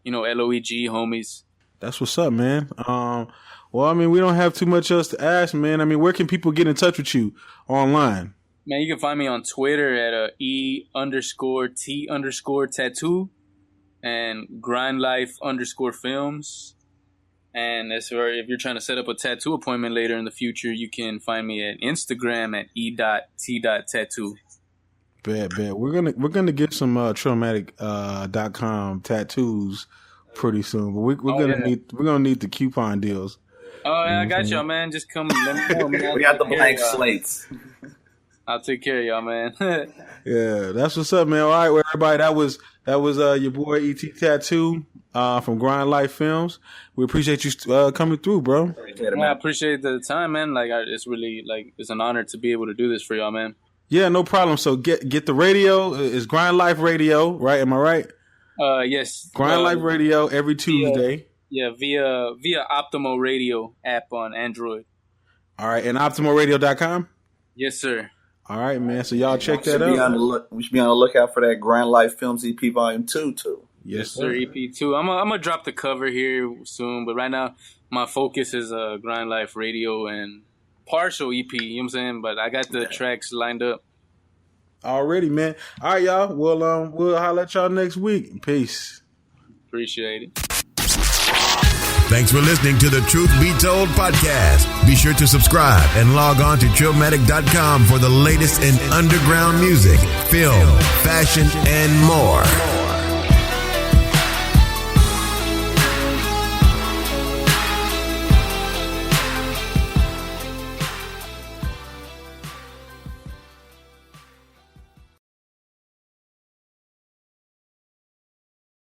LOEG homies. That's what's up, man. Well, I mean, we don't have too much else to ask, man. I mean, where can people get in touch with you online? Man, you can find me on Twitter at E_T_tattoo. and grindlife_films. And that's where, if you're trying to set up a tattoo appointment later in the future, you can find me at Instagram at e.t.tattoo. Bet. We're gonna get some Trillmatic.com tattoos pretty soon, but we're gonna need the coupon deals. Oh, yeah, I got y'all, man. Just come. Let me know, man. We got the blank slates. I'll take care of y'all, man. Yeah, that's what's up, man. All right, well, everybody, that was your boy ET Tattoo from Grind Life Films. We appreciate you coming through, bro. I appreciate the time, man. Like, it's really it's an honor to be able to do this for y'all, man. Yeah, no problem. So get the radio. It's Grind Life Radio, right? Am I right? Yes. Grind Life Radio every Tuesday. Via Optimo Radio app on Android. All right, and OptimoRadio.com? Yes, sir. All right, man. So y'all check that out. We should be on the lookout for that Grind Life Films EP Volume 2, too. Yes, sir. EP 2. I'm gonna drop the cover here soon, but right now my focus is Grind Life Radio and partial EP, you know what I'm saying? But I got the tracks lined up. Already, man. All right, y'all. We'll holler at y'all next week. Peace. Appreciate it. Thanks for listening to the Truth Be Told podcast. Be sure to subscribe and log on to Trillmatic.com for the latest in underground music, film, fashion, and more.